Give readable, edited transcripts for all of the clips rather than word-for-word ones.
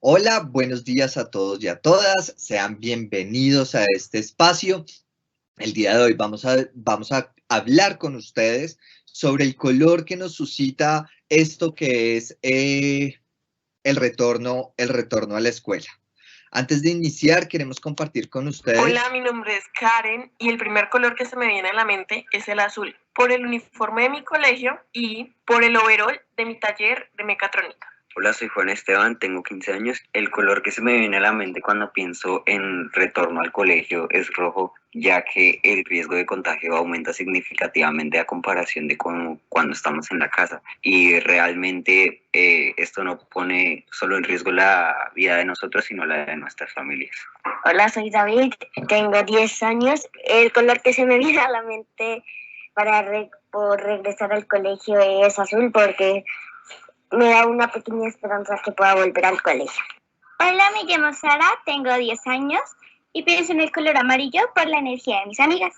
Hola, buenos días a todos y a todas. Sean bienvenidos a este espacio. El día de hoy vamos a hablar con ustedes sobre el color que nos suscita esto que es el retorno a la escuela. Antes de iniciar, queremos compartir con ustedes. Hola, mi nombre es Karen y el primer color que se me viene a la mente es el azul, por el uniforme de mi colegio y por el overol de mi taller de mecatrónica. Hola, soy Juan Esteban, tengo 15 años. El color que se me viene a la mente cuando pienso en retorno al colegio es rojo, ya que el riesgo de contagio aumenta significativamente a comparación de cuando estamos en la casa. Y realmente esto no pone solo en riesgo la vida de nosotros, sino la de nuestras familias. Hola, soy David, tengo 10 años. El color que se me viene a la mente por regresar al colegio es azul porque me da una pequeña esperanza que pueda volver al colegio. Hola, me llamo Sara, tengo 10 años y pienso en el color amarillo por la energía de mis amigas.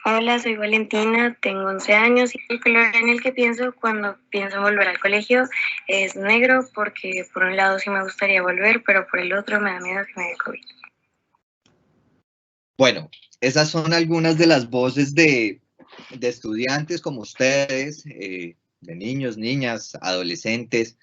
Hola, soy Valentina, tengo 11 años y el color en el que pienso cuando pienso en volver al colegio es negro porque por un lado sí me gustaría volver, pero por el otro me da miedo que me dé COVID. Bueno, esas son algunas de las voces de estudiantes como ustedes, de niños, niñas, adolescentes,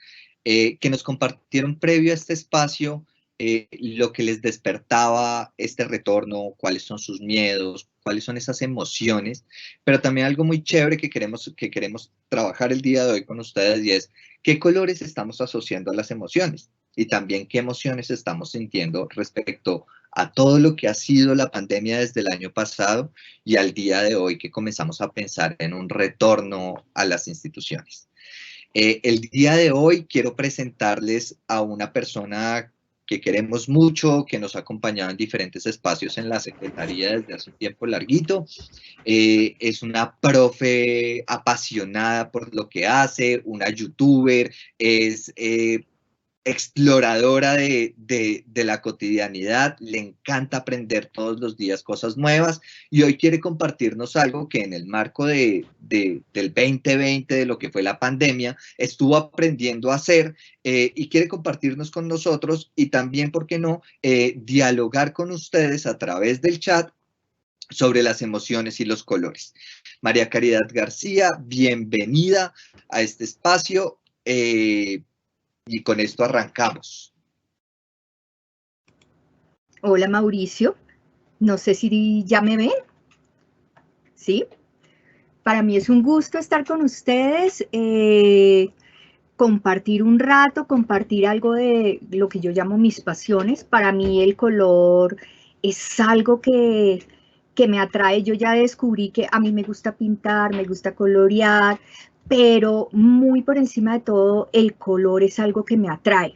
que nos compartieron previo a este espacio lo que les despertaba este retorno, cuáles son sus miedos, cuáles son esas emociones, pero también algo muy chévere que queremos trabajar el día de hoy con ustedes y es qué colores estamos asociando a las emociones y también qué emociones estamos sintiendo respecto a todo lo que ha sido la pandemia desde el año pasado y al día de hoy que comenzamos a pensar en un retorno a las instituciones. El día de hoy quiero presentarles a una persona que queremos mucho, que nos ha acompañado en diferentes espacios en la Secretaría desde hace un tiempo larguito. Es una profe apasionada por lo que hace, una youtuber, es exploradora de la cotidianidad, le encanta aprender todos los días cosas nuevas y hoy quiere compartirnos algo que en el marco del 2020, de lo que fue la pandemia, estuvo aprendiendo a hacer y quiere compartirnos con nosotros y también, ¿por qué no?, dialogar con ustedes a través del chat sobre las emociones y los colores. María Caridad García, bienvenida a este espacio. Y con esto arrancamos. Hola Mauricio, no sé si ya me ven, ¿sí? Para mí es un gusto estar con ustedes, compartir un rato, compartir algo de lo que yo llamo mis pasiones. Para mí el color es algo que me atrae. Yo ya descubrí que a mí me gusta pintar, me gusta colorear, pero muy por encima de todo el color es algo que me atrae,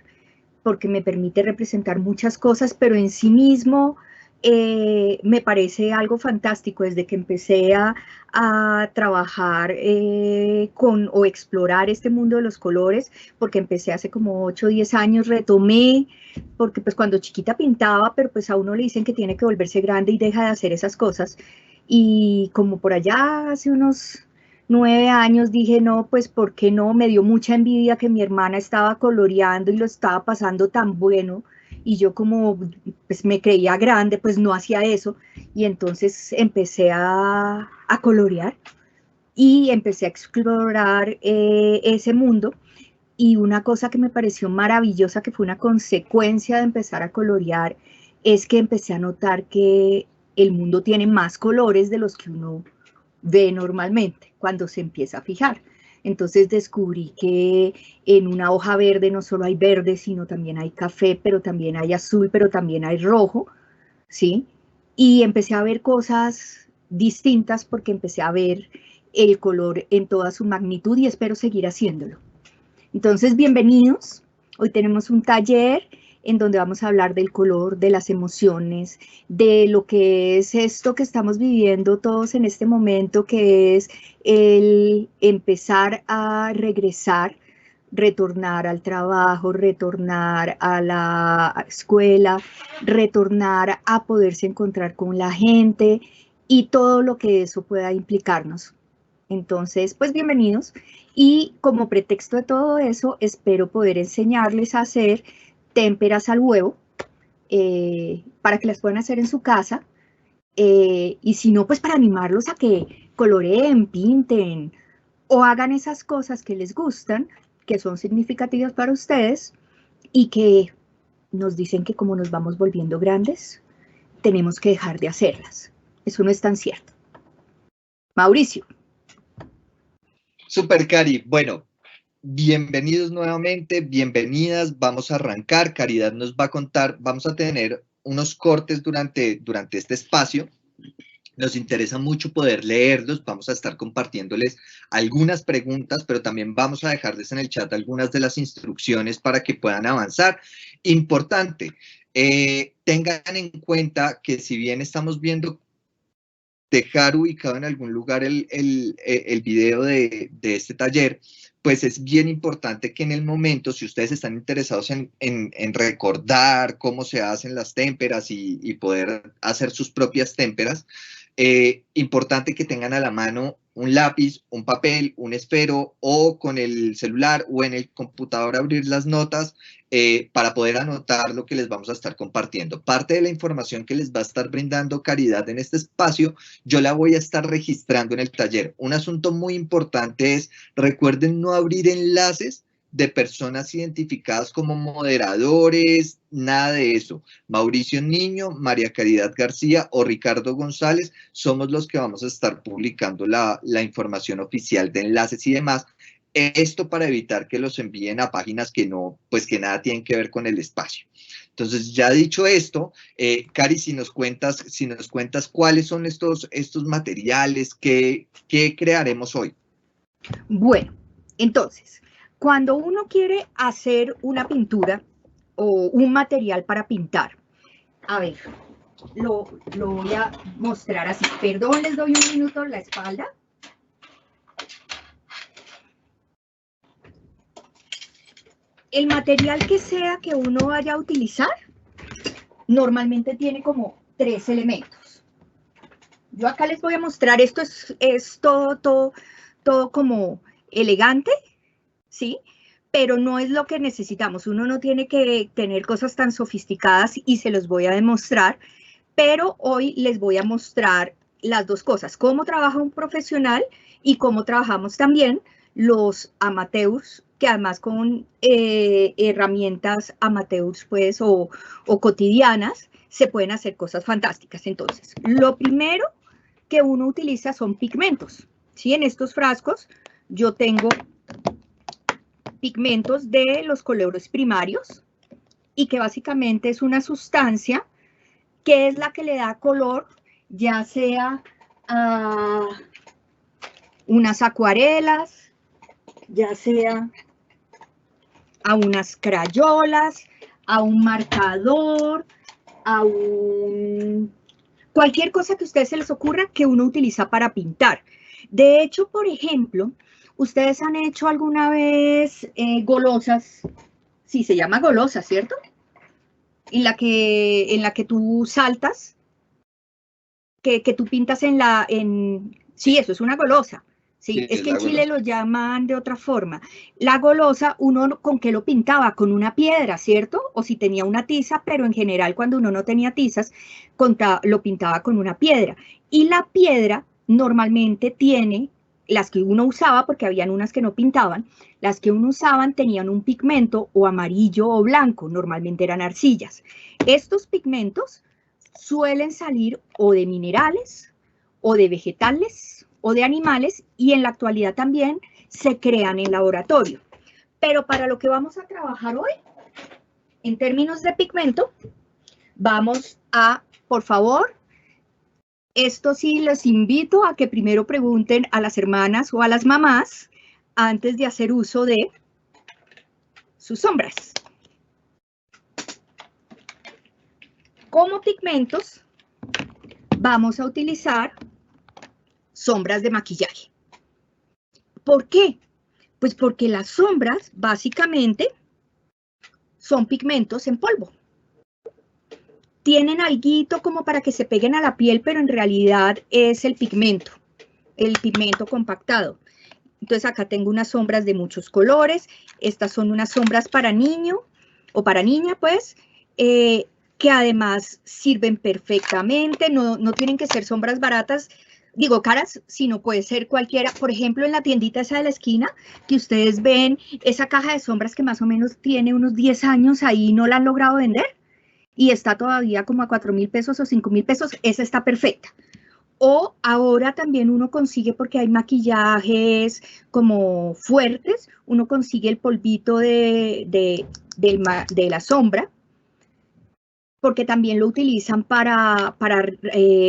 porque me permite representar muchas cosas, pero en sí mismo me parece algo fantástico desde que empecé a trabajar o explorar este mundo de los colores, porque empecé hace como 8 o 10 años, retomé, porque pues cuando chiquita pintaba, pero pues a uno le dicen que tiene que volverse grande y deja de hacer esas cosas, y como por allá hace unos 9 años dije, no, pues, ¿por qué no? Me dio mucha envidia que mi hermana estaba coloreando y lo estaba pasando tan bueno, y yo como, pues, me creía grande, pues, no hacía eso, y entonces empecé a colorear, y empecé a explorar ese mundo, y una cosa que me pareció maravillosa, que fue una consecuencia de empezar a colorear, es que empecé a notar que el mundo tiene más colores de los que uno ve normalmente cuando se empieza a fijar. Entonces descubrí que en una hoja verde no solo hay verde, sino también hay café, pero también hay azul, pero también hay rojo, ¿sí? Y empecé a ver cosas distintas porque empecé a ver el color en toda su magnitud y espero seguir haciéndolo. Entonces, bienvenidos. Hoy tenemos un taller en donde vamos a hablar del color, de las emociones, de lo que es esto que estamos viviendo todos en este momento, que es el empezar a regresar, retornar al trabajo, retornar a la escuela, retornar a poderse encontrar con la gente y todo lo que eso pueda implicarnos. Entonces, pues bienvenidos. Y como pretexto de todo eso, espero poder enseñarles a hacer témperas al huevo para que las puedan hacer en su casa. Y si no, pues para animarlos a que coloreen, pinten o hagan esas cosas que les gustan, que son significativas para ustedes y que nos dicen que como nos vamos volviendo grandes, tenemos que dejar de hacerlas. Eso no es tan cierto. Mauricio. Super, Cari. Bueno, bienvenidos nuevamente, bienvenidas. Vamos a arrancar. Caridad nos va a contar, vamos a tener unos cortes durante este espacio. Nos interesa mucho poder leerlos, vamos a estar compartiéndoles algunas preguntas, pero también vamos a dejarles en el chat algunas de las instrucciones para que puedan avanzar. Importante, tengan en cuenta que si bien estamos viendo dejar ubicado en algún lugar el video de este taller, pues es bien importante que en el momento, si ustedes están interesados en recordar cómo se hacen las témperas y poder hacer sus propias témperas, importante que tengan a la mano un lápiz, un papel, un esfero o con el celular o en el computador abrir las notas para poder anotar lo que les vamos a estar compartiendo. Parte de la información que les va a estar brindando Caridad en este espacio, yo la voy a estar registrando en el taller. Un asunto muy importante es, recuerden no abrir enlaces de personas identificadas como moderadores, nada de eso. Mauricio Niño, María Caridad García o Ricardo González somos los que vamos a estar publicando la información oficial de enlaces y demás. Esto para evitar que los envíen a páginas que no, pues que nada tienen que ver con el espacio. Entonces, ya dicho esto, Cari, si nos cuentas cuáles son estos materiales que crearemos hoy. Bueno, entonces, cuando uno quiere hacer una pintura o un material para pintar, a ver, lo voy a mostrar así. Perdón, les doy un minuto en la espalda. El material que sea que uno vaya a utilizar, normalmente tiene como 3 elementos. Yo acá les voy a mostrar, esto es todo como elegante, ¿sí? Pero no es lo que necesitamos. Uno no tiene que tener cosas tan sofisticadas y se los voy a demostrar, pero hoy les voy a mostrar las dos cosas, cómo trabaja un profesional y cómo trabajamos también los amateurs, que además con herramientas amateurs pues, o cotidianas se pueden hacer cosas fantásticas. Entonces, lo primero que uno utiliza son pigmentos, ¿sí? En estos frascos yo tengo pigmentos de los colores primarios y que básicamente es una sustancia que es la que le da color, ya sea a unas acuarelas, ya sea a unas crayolas, a un marcador, a cualquier cosa que a ustedes se les ocurra que uno utiliza para pintar. De hecho, por ejemplo, ¿ustedes han hecho alguna vez golosas? Sí, se llama golosa, ¿cierto? En la que tú saltas, que tú pintas sí, eso es una golosa. Sí, es que en Chile lo llaman de otra forma. La golosa, uno ¿con qué lo pintaba? Con una piedra, ¿cierto? O si tenía una tiza, pero en general cuando uno no tenía tizas, lo pintaba con una piedra. Y la piedra normalmente tiene, las que uno usaba, porque habían unas que no pintaban, las que uno usaban tenían un pigmento o amarillo o blanco, normalmente eran arcillas. Estos pigmentos suelen salir o de minerales, o de vegetales, o de animales, y en la actualidad también se crean en laboratorio. Pero para lo que vamos a trabajar hoy, en términos de pigmento, vamos a, por favor, esto sí les invito a que primero pregunten a las hermanas o a las mamás antes de hacer uso de sus sombras. Como pigmentos, vamos a utilizar sombras de maquillaje. ¿Por qué? Pues porque las sombras básicamente son pigmentos en polvo. Tienen alguito como para que se peguen a la piel, pero en realidad es el pigmento compactado. Entonces acá tengo unas sombras de muchos colores. Estas son unas sombras para niño. o para niña, pues, que además sirven perfectamente, no tienen que ser sombras baratas, digo caras, sino puede ser cualquiera. Por ejemplo, en la tiendita esa de la esquina, que ustedes ven esa caja de sombras que más o menos tiene unos 10 años ahí, no la han logrado vender, y está todavía como a 4.000 pesos o 5.000 pesos, esa está perfecta. O ahora también uno consigue, porque hay maquillajes como fuertes, uno consigue el polvito de la sombra, porque también lo utilizan para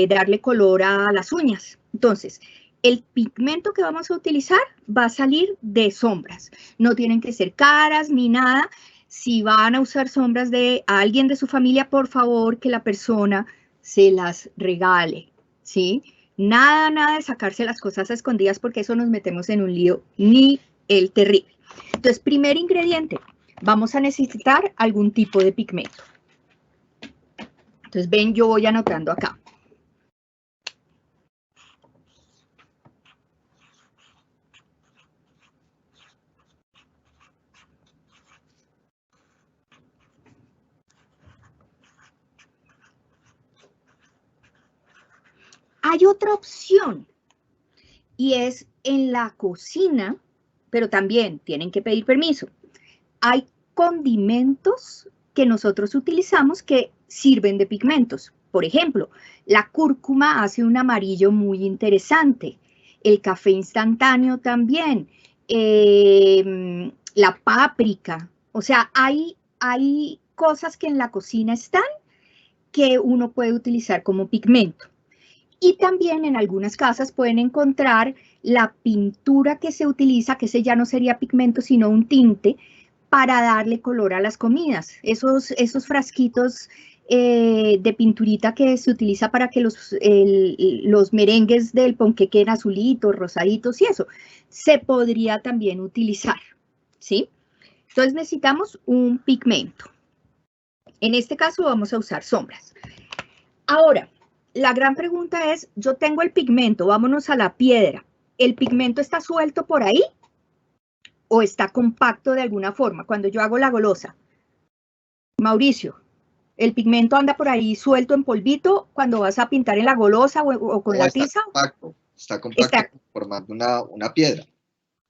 darle color a las uñas. Entonces, el pigmento que vamos a utilizar va a salir de sombras. No tienen que ser caras ni nada. Si van a usar sombras de alguien de su familia, por favor, que la persona se las regale, ¿sí? Nada de sacarse las cosas a escondidas, porque eso nos metemos en un lío ni el terrible. Entonces, primer ingrediente, vamos a necesitar algún tipo de pigmento. Entonces, ven, yo voy anotando acá. Hay otra opción, y es en la cocina, pero también tienen que pedir permiso. Hay condimentos que nosotros utilizamos que sirven de pigmentos. Por ejemplo, la cúrcuma hace un amarillo muy interesante. El café instantáneo también. La páprica. O sea, hay cosas que en la cocina están que uno puede utilizar como pigmento. Y también en algunas casas pueden encontrar la pintura que se utiliza, que ese ya no sería pigmento, sino un tinte, para darle color a las comidas. Esos frasquitos de pinturita que se utiliza para que los merengues del ponqué queden azulitos, rosaditos y eso, se podría también utilizar, ¿sí? Entonces necesitamos un pigmento. En este caso vamos a usar sombras. Ahora, la gran pregunta es, yo tengo el pigmento, vámonos a la piedra. ¿El pigmento está suelto por ahí? ¿O está compacto de alguna forma? Cuando yo hago la golosa. Mauricio, ¿el pigmento anda por ahí suelto en polvito cuando vas a pintar en la golosa o con la tiza? Está compacto formando una piedra.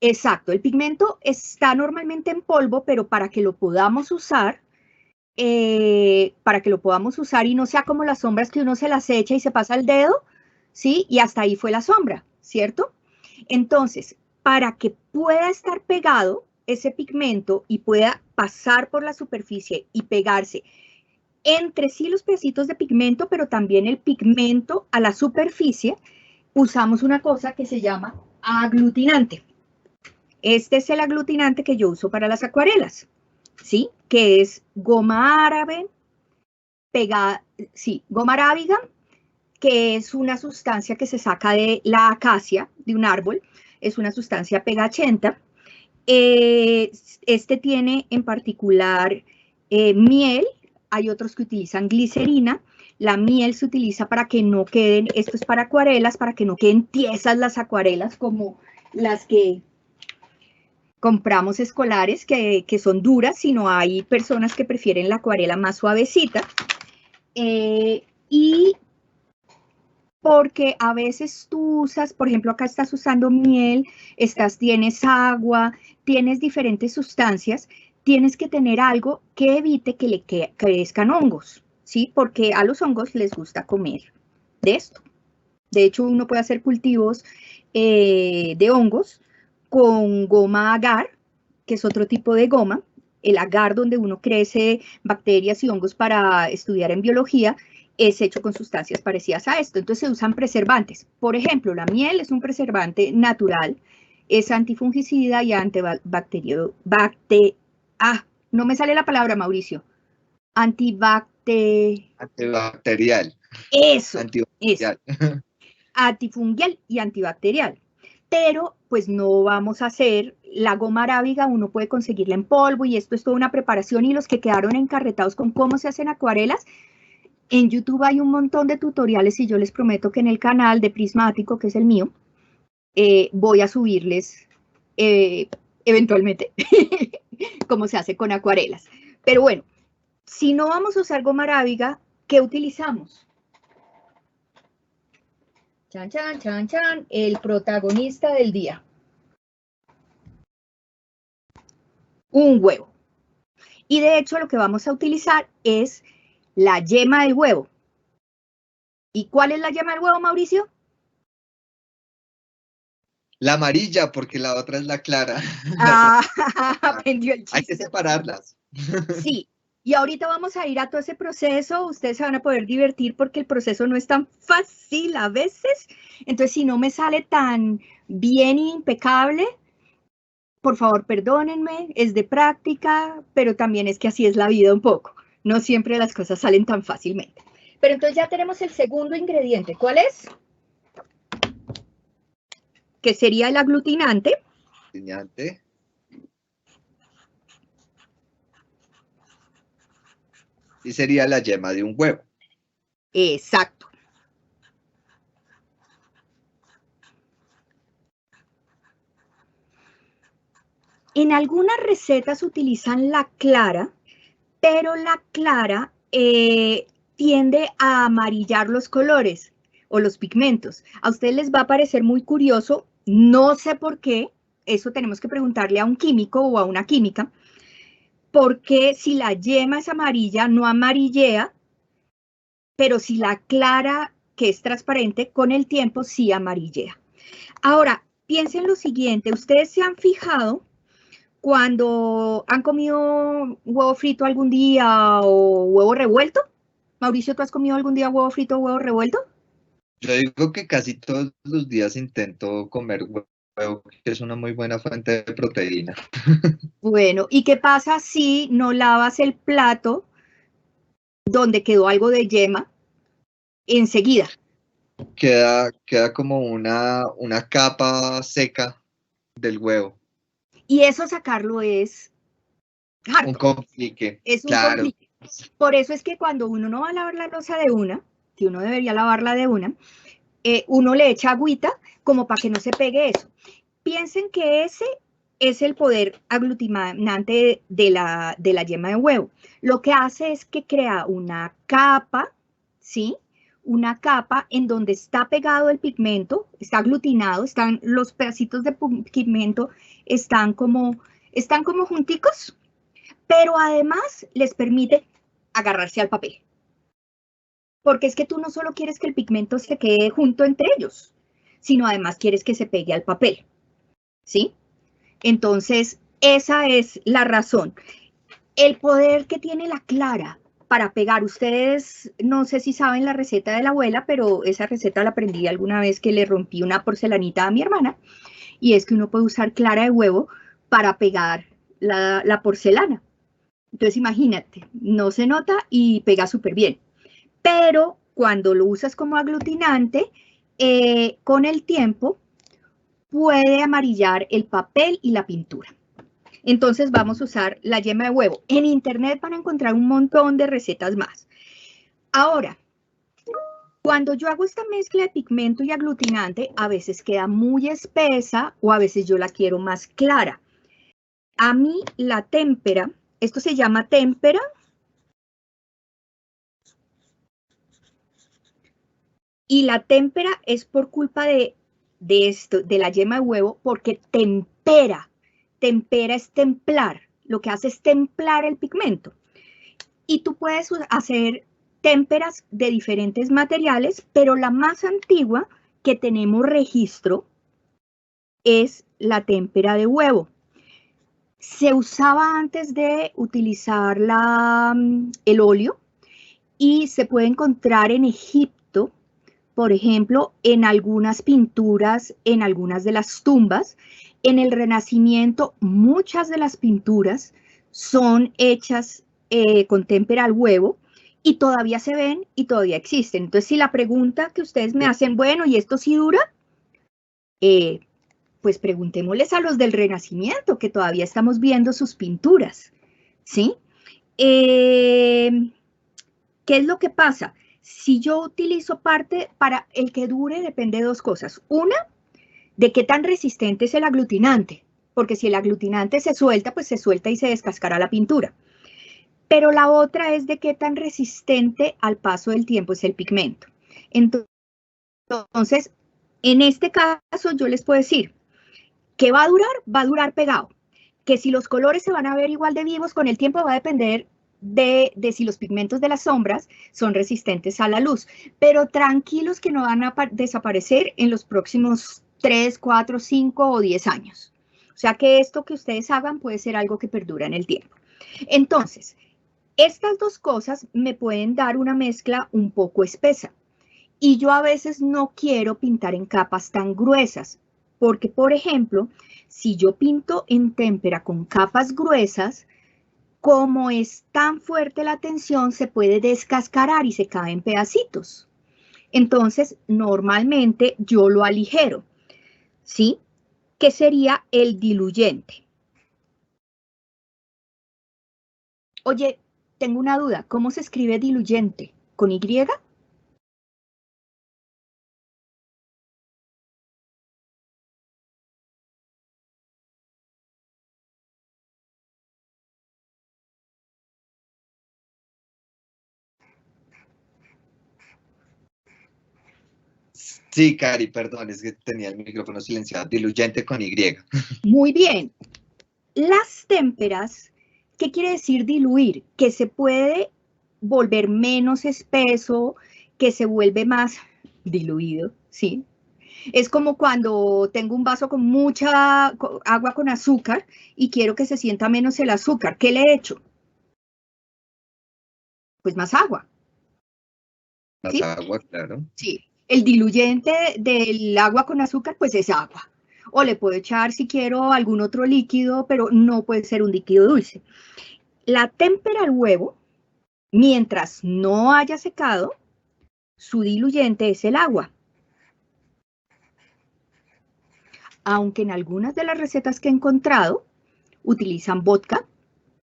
Exacto, el pigmento está normalmente en polvo, pero para que lo podamos usar, y no sea como las sombras que uno se las echa y se pasa el dedo, ¿sí? Y hasta ahí fue la sombra, ¿cierto? Entonces, para que pueda estar pegado ese pigmento y pueda pasar por la superficie y pegarse entre sí los pedacitos de pigmento, pero también el pigmento a la superficie, usamos una cosa que se llama aglutinante. Este es el aglutinante que yo uso para las acuarelas, ¿sí? Que es goma árabe, goma arábiga, que es una sustancia que se saca de la acacia, de un árbol, es una sustancia pegachenta. Este tiene en particular miel, hay otros que utilizan glicerina. La miel se utiliza para que no queden, esto es para acuarelas, para que no queden tiesas las acuarelas como las que compramos escolares, que son duras, sino hay personas que prefieren la acuarela más suavecita. Y porque a veces tú usas, por ejemplo, acá estás usando miel, tienes agua, tienes diferentes sustancias, tienes que tener algo que evite que le crezcan hongos, ¿sí? Porque a los hongos les gusta comer de esto. De hecho, uno puede hacer cultivos de hongos con goma agar, que es otro tipo de goma, el agar donde uno crece bacterias y hongos para estudiar en biología, es hecho con sustancias parecidas a esto. Entonces se usan preservantes. Por ejemplo, la miel es un preservante natural, es antifungicida y antibacterial. No me sale la palabra, Mauricio. Antibacterial. Eso. Antibacterial. Eso. Antifungial y antibacterial. Pero pues no vamos a hacer la goma arábiga, uno puede conseguirla en polvo y esto es toda una preparación, y los que quedaron encarretados con cómo se hacen acuarelas, en YouTube hay un montón de tutoriales y yo les prometo que en el canal de Prismático, que es el mío, voy a subirles eventualmente cómo se hace con acuarelas. Pero bueno, si no vamos a usar goma arábiga, ¿qué utilizamos? Chan, chan, chan, chan, el protagonista del día. Un huevo. Y de hecho lo que vamos a utilizar es la yema del huevo. ¿Y cuál es la yema del huevo, Mauricio? La amarilla, porque la otra es la clara. Ah, aprendió el chiste. Hay que separarlas. Sí, y ahorita vamos a ir a todo ese proceso. Ustedes se van a poder divertir porque el proceso no es tan fácil a veces. Entonces, si no me sale tan bien e impecable, por favor, perdónenme, es de práctica, pero también es que así es la vida un poco. No siempre las cosas salen tan fácilmente. Pero entonces ya tenemos el segundo ingrediente. ¿Cuál es? Que sería el aglutinante. Aglutinante. Y sería la yema de un huevo. Exacto. En algunas recetas utilizan la clara, pero la clara tiende a amarillar los colores o los pigmentos. A ustedes les va a parecer muy curioso, no sé por qué, eso tenemos que preguntarle a un químico o a una química, porque si la yema es amarilla no amarillea, pero si la clara, que es transparente, con el tiempo sí amarillea. Ahora, piensen lo siguiente, ¿ustedes se han fijado cuando han comido huevo frito algún día o huevo revuelto? Mauricio, ¿tú has comido algún día huevo frito o huevo revuelto? Yo digo que casi todos los días intento comer huevo, que es una muy buena fuente de proteína. Bueno, ¿y qué pasa si no lavas el plato donde quedó algo de yema enseguida? Queda como una capa seca del huevo. Y eso sacarlo es harto. Un complique. Es un claro. complique. Por eso es que cuando uno no va a lavar la loza de una, que uno debería lavarla de una, uno le echa agüita como para que no se pegue eso. Piensen que ese es el poder aglutinante de la yema de huevo. Lo que hace es que crea una capa, ¿sí? Una capa en donde está pegado el pigmento, está aglutinado, están los pedacitos de pigmento, están como junticos, pero además les permite agarrarse al papel. Porque es que tú no solo quieres que el pigmento se quede junto entre ellos, sino además quieres que se pegue al papel, ¿sí? Entonces, esa es la razón. El poder que tiene la clara para pegar, ustedes no sé si saben la receta de la abuela, pero esa receta la aprendí alguna vez que le rompí una porcelanita a mi hermana, y es que uno puede usar clara de huevo para pegar la porcelana. Entonces imagínate, no se nota y pega súper bien. Pero cuando lo usas como aglutinante, con el tiempo puede amarillar el papel y la pintura. Entonces vamos a usar la yema de huevo. En internet van a encontrar un montón de recetas más. Ahora, cuando yo hago esta mezcla de pigmento y aglutinante, a veces queda muy espesa o a veces yo la quiero más clara. A mí la témpera, esto se llama témpera. Y la témpera es por culpa de la yema de huevo, porque tempera. Tempera es templar. Lo que hace es templar el pigmento. Y tú puedes hacer témperas de diferentes materiales, pero la más antigua que tenemos registro es la témpera de huevo. Se usaba antes de utilizar el óleo y se puede encontrar en Egipto, por ejemplo, en algunas pinturas, en algunas de las tumbas. En el Renacimiento, muchas de las pinturas son hechas con témpera al huevo y todavía se ven y todavía existen. Entonces, si la pregunta que ustedes me hacen, bueno, ¿y esto sí dura? Pues preguntémosles a los del Renacimiento, que todavía estamos viendo sus pinturas, ¿sí? ¿Qué es lo que pasa? Si yo utilizo parte, para el que dure depende de dos cosas. Una, de qué tan resistente es el aglutinante, porque si el aglutinante se suelta, pues se suelta y se descascará la pintura. pero la otra es de qué tan resistente al paso del tiempo es el pigmento. Entonces, en este caso yo les puedo decir que va a durar pegado, que si los colores se van a ver igual de vivos con el tiempo va a depender de si los pigmentos de las sombras son resistentes a la luz, pero tranquilos que no van a desaparecer en los próximos 3, 4, 5 o 10 años. O sea que esto que ustedes hagan puede ser algo que perdura en el tiempo. Entonces, estas dos cosas me pueden dar una mezcla un poco espesa. Y yo a veces no quiero pintar en capas tan gruesas, porque, por ejemplo, si yo pinto en témpera con capas gruesas, como es tan fuerte la tensión, se puede descascarar y se cae en pedacitos. Entonces, normalmente yo lo aligero, ¿sí? Que sería el diluyente. Oye, tengo una duda, ¿cómo se escribe diluyente? ¿Con Y? Sí, Cari, perdón, es que tenía el micrófono silenciado. Diluyente con Y. Muy bien. Las témperas, ¿qué quiere decir diluir? Que se puede volver menos espeso, que se vuelve más diluido, ¿sí? Es como cuando tengo un vaso con mucha agua con azúcar y quiero que se sienta menos el azúcar. ¿Qué le he hecho? Pues más agua. Más ¿sí? agua, claro. Sí. El diluyente del agua con azúcar, pues es agua. O le puedo echar, si quiero, algún otro líquido, pero no puede ser un líquido dulce. La témpera al huevo, mientras no haya secado, su diluyente es el agua. Aunque en algunas de las recetas que he encontrado, utilizan vodka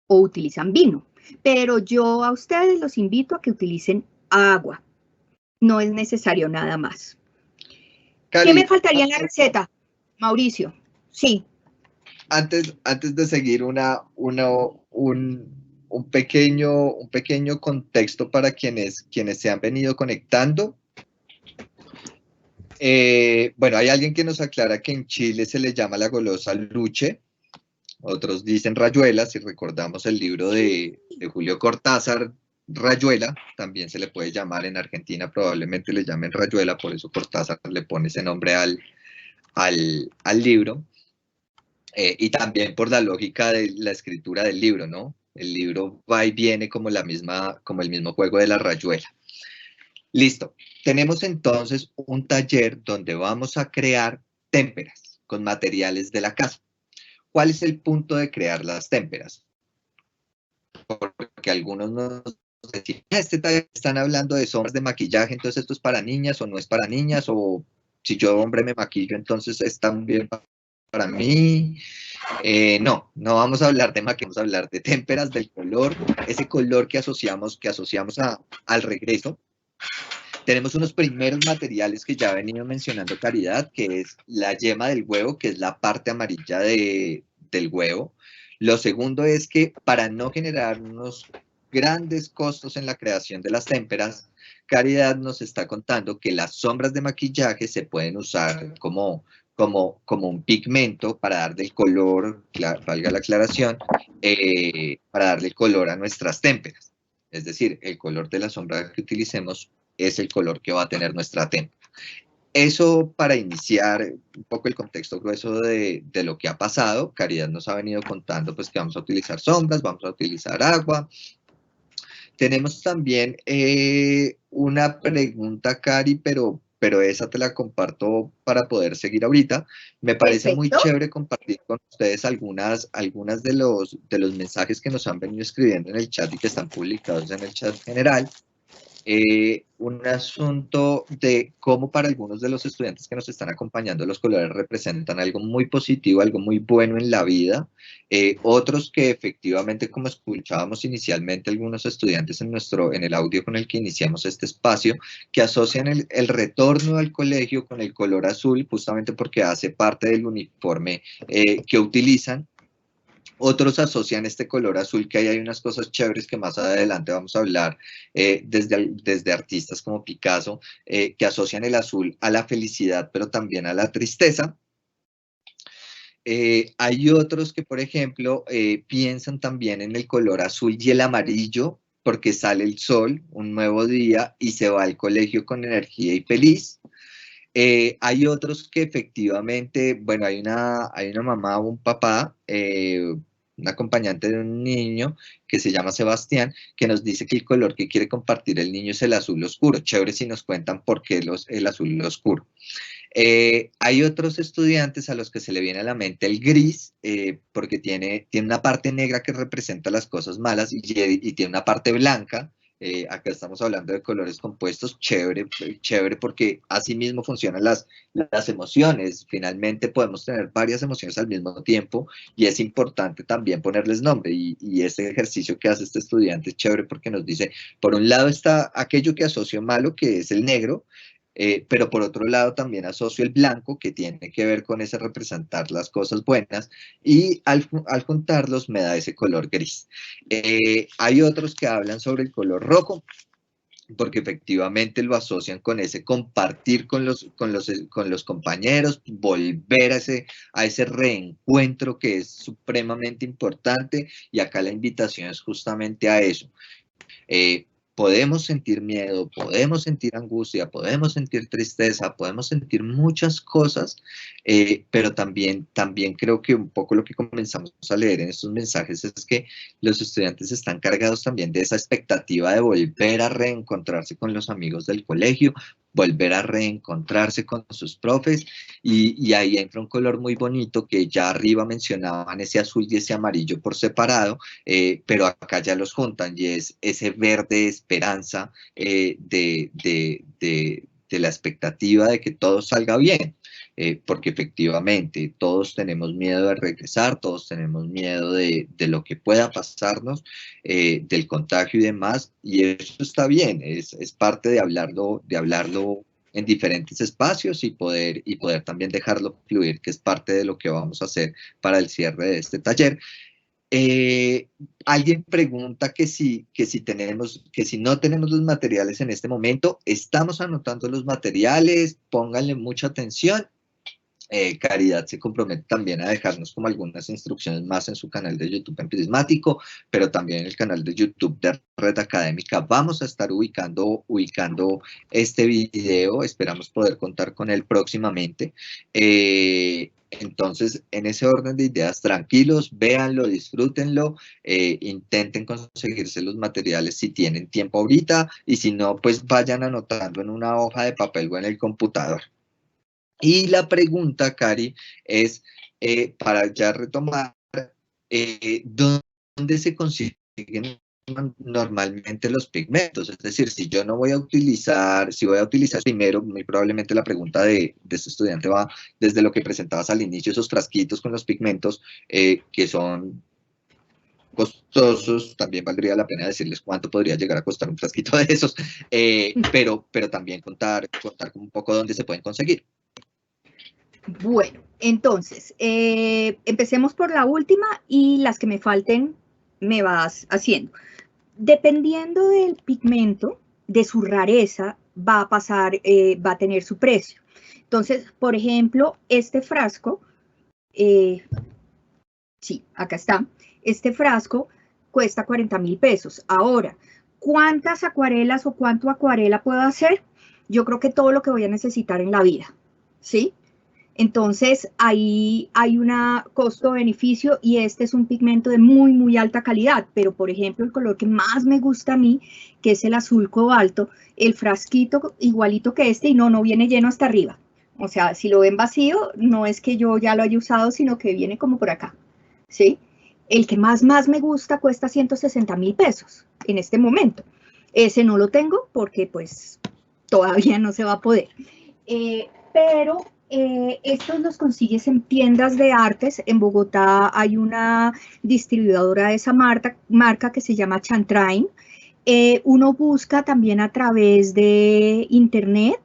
o utilizan vino. Pero yo a ustedes los invito a que utilicen agua. No es necesario nada más. Cari, ¿qué me faltaría en la receta, Mauricio? Sí. Antes de seguir un pequeño contexto para quienes se han venido conectando. Bueno, hay alguien que nos aclara que en Chile se le llama la golosa luche, otros dicen rayuela, si recordamos el libro de Julio Cortázar, Rayuela, también se le puede llamar. En Argentina probablemente le llamen rayuela, por eso Cortázar le pone ese nombre al libro. Y también por la lógica de la escritura del libro, ¿no? El libro va y viene como el mismo juego de la rayuela. Listo. Tenemos entonces un taller donde vamos a crear témperas con materiales de la casa. ¿Cuál es el punto de crear las témperas? Porque algunos nos decían, este taller están hablando de sombras de maquillaje, entonces esto es para niñas o no es para niñas, o si yo hombre me maquillo, entonces es también para mí. No vamos a hablar de maquillaje, vamos a hablar de témperas, del color, ese color que asociamos al regreso. Tenemos unos primeros materiales que ya ha venido mencionando Caridad, que es la yema del huevo, que es la parte amarilla del huevo. Lo segundo es que para no generar unos grandes costos en la creación de las témperas, Caridad nos está contando que las sombras de maquillaje se pueden usar como un pigmento para darle el color, valga la aclaración, para darle el color a nuestras témperas. Es decir, el color de la sombra que utilicemos es el color que va a tener nuestra témpera. Eso para iniciar un poco el contexto grueso de lo que ha pasado. Caridad nos ha venido contando pues que vamos a utilizar sombras, vamos a utilizar agua. Tenemos también una pregunta, Cari, pero esa te la comparto para poder seguir ahorita. Me parece muy chévere compartir con ustedes algunas de los mensajes que nos han venido escribiendo en el chat y que están publicados en el chat general. Un asunto de cómo para algunos de los estudiantes que nos están acompañando los colores representan algo muy positivo, algo muy bueno en la vida. Otros que efectivamente, como escuchábamos inicialmente algunos estudiantes en el audio con el que iniciamos este espacio, que asocian el retorno al colegio con el color azul, justamente porque hace parte del uniforme que utilizan. Otros asocian este color azul, que ahí hay unas cosas chéveres que más adelante vamos a hablar, desde artistas como Picasso, que asocian el azul a la felicidad, pero también a la tristeza. Hay otros que, por ejemplo, piensan también en el color azul y el amarillo, porque sale el sol, un nuevo día, y se va al colegio con energía y feliz. Hay otros que efectivamente, bueno, hay una mamá o un papá, un acompañante de un niño que se llama Sebastián, que nos dice que el color que quiere compartir el niño es el azul oscuro. Chévere si nos cuentan por qué el azul oscuro. Hay otros estudiantes a los que se le viene a la mente el gris, porque tiene una parte negra que representa las cosas malas y tiene una parte blanca. Acá estamos hablando de colores compuestos, chévere, chévere, porque así mismo funcionan las emociones. Finalmente podemos tener varias emociones al mismo tiempo y es importante también ponerles nombre, y ese ejercicio que hace este estudiante es chévere porque nos dice, por un lado está aquello que asocio malo, que es el negro, pero por otro lado también asocio el blanco, que tiene que ver con ese representar las cosas buenas, y al juntarlos me da ese color gris. Hay otros que hablan sobre el color rojo, porque efectivamente lo asocian con ese compartir con los compañeros, volver a ese reencuentro que es supremamente importante, y acá la invitación es justamente a eso. Podemos sentir miedo, podemos sentir angustia, podemos sentir tristeza, podemos sentir muchas cosas, pero también creo que un poco lo que comenzamos a leer en estos mensajes es que los estudiantes están cargados también de esa expectativa de volver a reencontrarse con los amigos del colegio, volver a reencontrarse con sus profes, y ahí entra un color muy bonito que ya arriba mencionaban, ese azul y ese amarillo por separado, pero acá ya los juntan, y es ese verde esperanza, de la expectativa de que todo salga bien. Porque efectivamente todos tenemos miedo de regresar, todos tenemos miedo de lo que pueda pasarnos, del contagio y demás, y eso está bien, es parte de hablarlo en diferentes espacios, y poder también dejarlo fluir, que es parte de lo que vamos a hacer para el cierre de este taller. Alguien pregunta que si no tenemos los materiales en este momento. Estamos anotando los materiales, pónganle mucha atención. Caridad se compromete también a dejarnos como algunas instrucciones más en su canal de YouTube en Prismático, pero también en el canal de YouTube de Red Académica vamos a estar ubicando este video. Esperamos poder contar con él próximamente. Entonces, en ese orden de ideas, tranquilos, véanlo, disfrútenlo, intenten conseguirse los materiales si tienen tiempo ahorita, y si no, pues vayan anotando en una hoja de papel o en el computador. Y la pregunta, Cari, es, para ya retomar, ¿dónde se consiguen normalmente los pigmentos? Es decir, si voy a utilizar primero, muy probablemente la pregunta de este estudiante va desde lo que presentabas al inicio, esos frasquitos con los pigmentos, que son costosos. También valdría la pena decirles cuánto podría llegar a costar un frasquito de esos, pero también contar un poco dónde se pueden conseguir. Bueno, entonces, empecemos por la última, y las que me falten me vas haciendo. Dependiendo del pigmento, de su rareza, va a tener su precio. Entonces, por ejemplo, este frasco, sí, acá está, este frasco cuesta 40.000 pesos. Ahora, ¿cuántas acuarelas o cuánto acuarela puedo hacer? Yo creo que todo lo que voy a necesitar en la vida, ¿sí? Entonces, ahí hay un costo-beneficio, y este es un pigmento de muy, muy alta calidad. Pero, por ejemplo, el color que más me gusta a mí, que es el azul cobalto, el frasquito igualito que este, y no viene lleno hasta arriba. O sea, si lo ven vacío, no es que yo ya lo haya usado, sino que viene como por acá, ¿sí? El que más me gusta cuesta 160.000 pesos en este momento. Ese no lo tengo porque, pues, todavía no se va a poder. Pero estos los consigues en tiendas de artes. En Bogotá hay una distribuidora de esa marca que se llama Chantrain. Uno busca también a través de internet.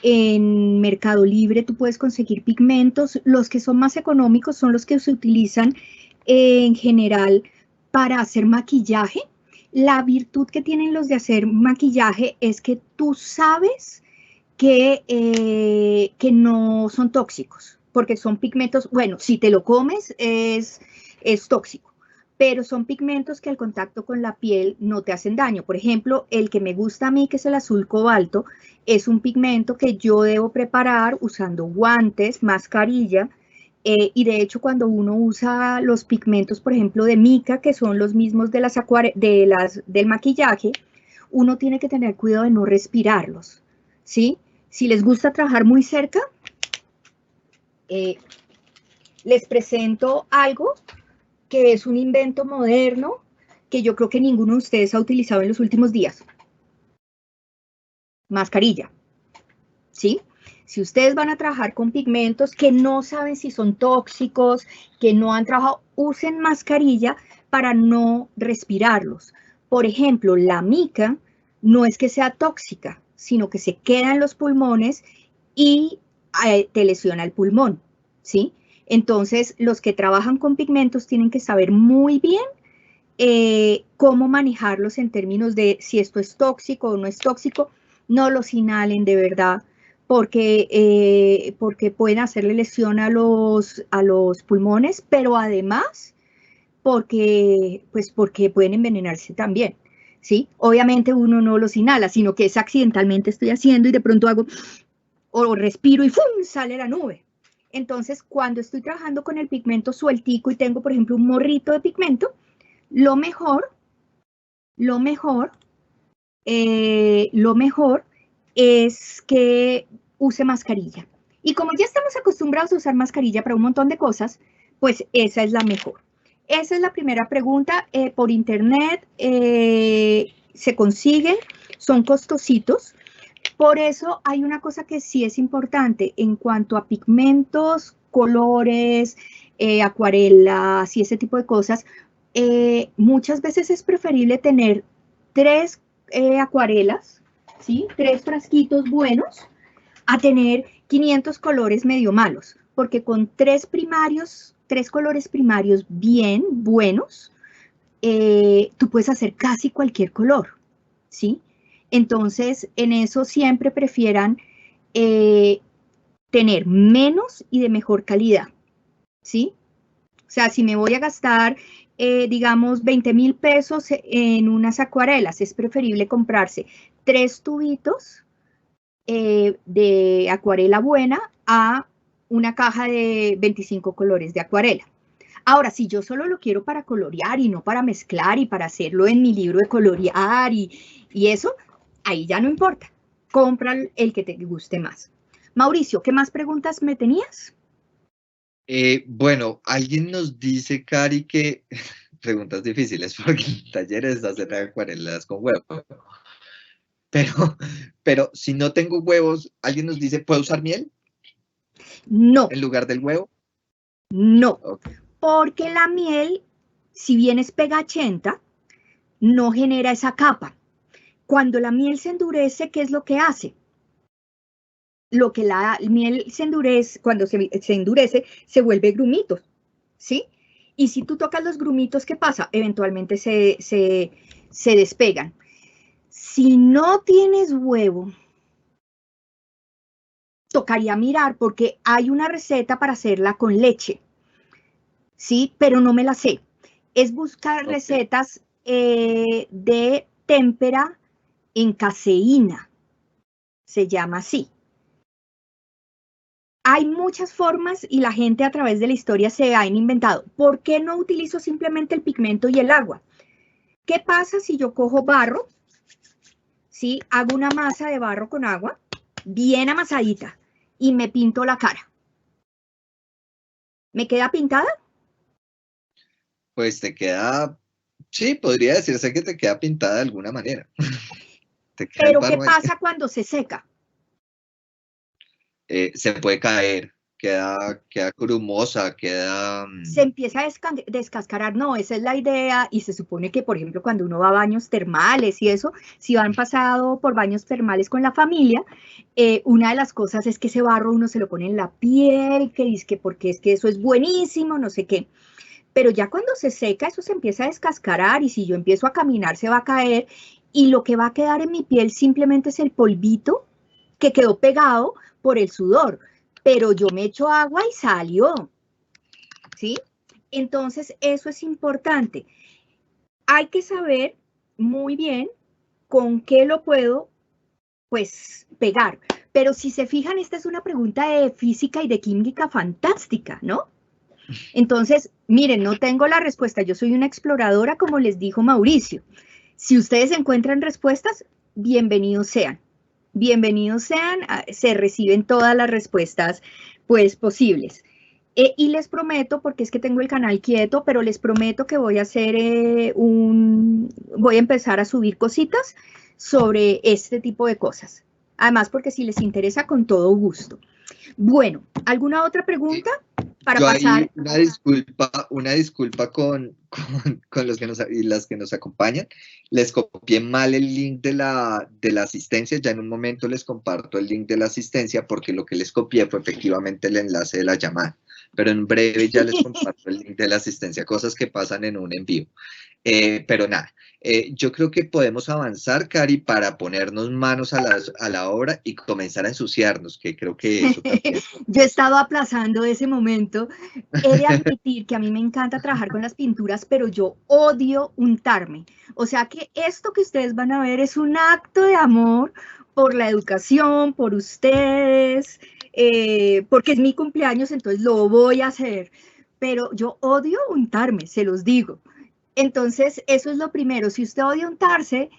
En Mercado Libre tú puedes conseguir pigmentos. Los que son más económicos son los que se utilizan en general para hacer maquillaje. La virtud que tienen los de hacer maquillaje es que tú sabes que no son tóxicos, porque son pigmentos, bueno, si te lo comes es tóxico, pero son pigmentos que al contacto con la piel no te hacen daño. Por ejemplo, el que me gusta a mí, que es el azul cobalto, es un pigmento que yo debo preparar usando guantes, mascarilla, y de hecho cuando uno usa los pigmentos, por ejemplo, de mica, que son los mismos de del maquillaje, uno tiene que tener cuidado de no respirarlos, ¿sí? Si les gusta trabajar muy cerca, les presento algo que es un invento moderno que yo creo que ninguno de ustedes ha utilizado en los últimos días. Mascarilla, ¿sí? Si ustedes van a trabajar con pigmentos que no saben si son tóxicos, que no han trabajado, usen mascarilla para no respirarlos. Por ejemplo, la mica no es que sea tóxica, sino que se queda en los pulmones y te lesiona el pulmón, ¿sí? Entonces, los que trabajan con pigmentos tienen que saber muy bien cómo manejarlos en términos de si esto es tóxico o no es tóxico. No los inhalen de verdad, porque pueden hacerle lesión a los pulmones, pero además porque pueden envenenarse también, ¿sí? Obviamente uno no los inhala, sino que es accidentalmente estoy haciendo y de pronto hago, o respiro y ¡fum!, sale la nube. Entonces, cuando estoy trabajando con el pigmento sueltico y tengo, por ejemplo, un morrito de pigmento, lo mejor es que use mascarilla. Y como ya estamos acostumbrados a usar mascarilla para un montón de cosas, pues esa es la mejor. Esa es la primera pregunta. Por internet se consiguen, son costositos. Por eso hay una cosa que sí es importante en cuanto a pigmentos, colores, acuarelas y ese tipo de cosas. Muchas veces es preferible tener 3 acuarelas, ¿sí? 3 frasquitos buenos, a tener 500 colores medio malos, porque con 3 colores primarios bien buenos, tú puedes hacer casi cualquier color, ¿sí? Entonces, en eso siempre prefieran tener menos y de mejor calidad, ¿sí? O sea, si me voy a gastar, digamos, 20,000 pesos en unas acuarelas, es preferible comprarse 3 tubitos de acuarela buena a una caja de 25 colores de acuarela. Ahora, si yo solo lo quiero para colorear y no para mezclar y para hacerlo en mi libro de colorear y eso, ahí ya no importa. Compra el que te guste más. Mauricio, ¿qué más preguntas me tenías? Bueno, alguien nos dice, Cari, que preguntas difíciles porque el taller es hacer acuarelas con huevos. Pero si no tengo huevos, alguien nos dice, ¿puedo usar miel? No. ¿En lugar del huevo? No, Okay. Porque la miel, si bien es pegachenta, no genera esa capa. Cuando la miel se endurece, ¿qué es lo que hace? Lo que la miel se endurece, cuando se endurece, se vuelve grumitos, ¿sí? Y si tú tocas los grumitos, ¿qué pasa? Eventualmente se despegan. Si no tienes huevo, tocaría mirar, porque hay una receta para hacerla con leche, ¿sí? Pero no me la sé. Es buscar recetas de témpera en caseína, se llama así. Hay muchas formas y la gente a través de la historia se ha inventado. ¿Por qué no utilizo simplemente el pigmento y el agua? ¿Qué pasa si yo cojo barro? ¿Sí? Hago una masa de barro con agua, bien amasadita, y me pinto la cara. ¿Me queda pintada? Pues te queda, sí, podría decirse que te queda pintada de alguna manera. Pero ¿qué pasa cuando se seca? Se puede caer, queda grumosa, queda... Se empieza a descascarar, no, esa es la idea, y se supone que, por ejemplo, cuando uno va a baños termales y eso, si han pasado por baños termales con la familia, una de las cosas es que ese barro uno se lo pone en la piel, que dice que porque es que eso es buenísimo, no sé qué. pero ya cuando se seca eso se empieza a descascarar y si yo empiezo a caminar se va a caer y lo que va a quedar en mi piel simplemente es el polvito que quedó pegado por el sudor, pero yo me echo agua y salió, ¿sí? Entonces eso es importante. Hay que saber muy bien con qué lo puedo, pues, pegar. Pero si se fijan, esta es una pregunta de física y de química fantástica, ¿no? Entonces, miren, no tengo la respuesta. Yo soy una exploradora, como les dijo Mauricio. Si ustedes encuentran respuestas, bienvenidos sean. Bienvenidos sean, se reciben todas las respuestas, pues, posibles. Y les prometo, porque es que tengo el canal quieto, pero les prometo que voy a hacer voy a empezar a subir cositas sobre este tipo de cosas. Además, porque si les interesa, con todo gusto. Bueno, ¿alguna otra pregunta para pasar? Una disculpa con los que las que nos acompañan. Les copié mal el link de la asistencia. Ya en un momento les comparto el link de la asistencia porque lo que les copié fue efectivamente el enlace de la llamada. Pero en breve ya les comparto el link de la asistencia, cosas que pasan en un envío. Pero nada, yo creo que podemos avanzar, Cari, para ponernos manos a la obra y comenzar a ensuciarnos, que creo que eso también... Yo he estado aplazando ese momento. He de admitir que a mí me encanta trabajar con las pinturas, pero yo odio untarme. O sea que esto que ustedes van a ver es un acto de amor por la educación, por ustedes, porque es mi cumpleaños, entonces lo voy a hacer. Pero yo odio untarme, se los digo. Entonces, eso es lo primero. Si usted odia untarse,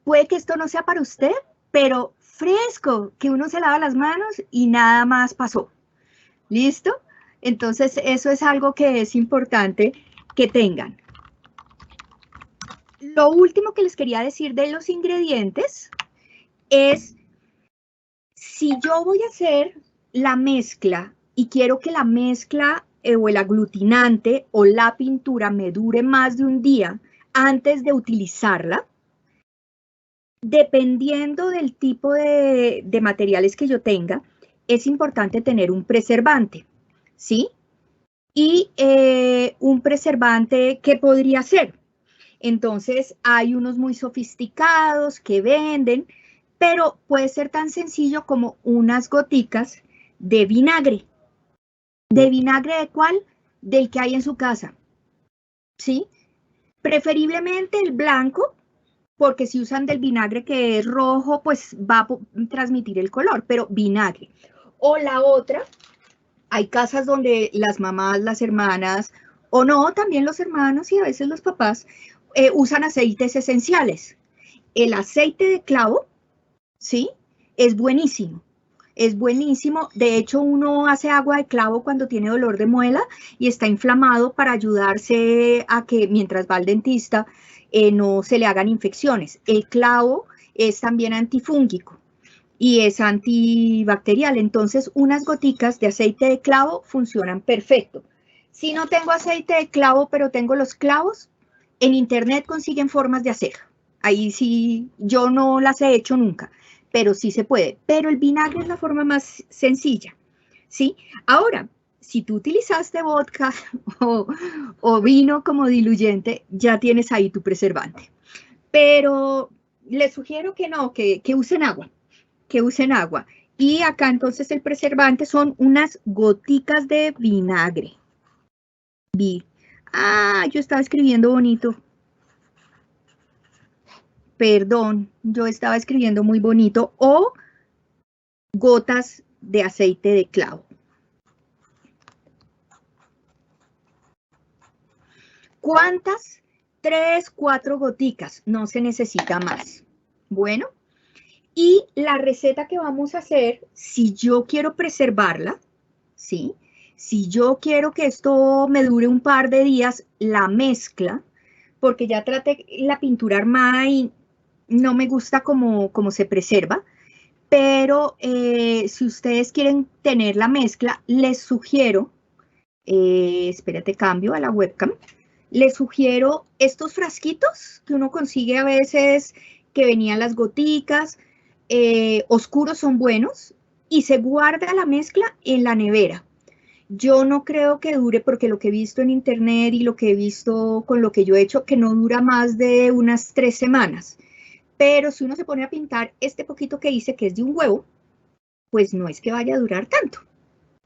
puede que esto no sea para usted, pero fresco, que uno se lava las manos y nada más pasó. ¿Listo? Entonces, eso es algo que es importante que tengan. Lo último que les quería decir de los ingredientes es, si yo voy a hacer la mezcla y quiero que la mezcla o el aglutinante o la pintura me dure más de un día antes de utilizarla, dependiendo del tipo de materiales que yo tenga, es importante tener un preservante, ¿sí? Y un preservante, ¿qué podría ser? Entonces, hay unos muy sofisticados que venden, pero puede ser tan sencillo como unas goticas de vinagre. ¿De vinagre de cuál? Del que hay en su casa, ¿sí? Preferiblemente el blanco, porque si usan del vinagre que es rojo, pues va a transmitir el color, pero vinagre. O la otra, hay casas donde las mamás, las hermanas, o no, también los hermanos y a veces los papás, usan aceites esenciales. El aceite de clavo, ¿sí? Es buenísimo. Es buenísimo, de hecho uno hace agua de clavo cuando tiene dolor de muela y está inflamado para ayudarse a que mientras va al dentista no se le hagan infecciones. El clavo es también antifúngico y es antibacterial, entonces unas goticas de aceite de clavo funcionan perfecto. Si no tengo aceite de clavo pero tengo los clavos, en internet consiguen formas de hacerlo. Ahí sí, yo no las he hecho nunca, pero sí se puede. Pero el vinagre es la forma más sencilla, ¿sí? Ahora, si tú utilizaste vodka o vino como diluyente, ya tienes ahí tu preservante. Pero les sugiero que no, que usen agua, Y acá entonces el preservante son unas goticas de vinagre. Yo estaba escribiendo bonito. Perdón, yo estaba escribiendo muy bonito. O gotas de aceite de clavo. ¿Cuántas? 3, 4 goticas, no se necesita más. Bueno, y la receta que vamos a hacer, si yo quiero preservarla, ¿sí? Si yo quiero que esto me dure un par de días, la mezcla, porque ya traté la pintura armada y no me gusta cómo se preserva, pero si ustedes quieren tener la mezcla, les sugiero, espérate, cambio a la webcam, les sugiero estos frasquitos que uno consigue a veces que venían las goticas, oscuros son buenos y se guarda la mezcla en la nevera. yo no creo que dure, porque lo que he visto en internet y lo que he visto con lo que yo he hecho, que no dura más de unas 3 semanas. Pero si uno se pone a pintar este poquito que hice, que es de un huevo, pues no es que vaya a durar tanto,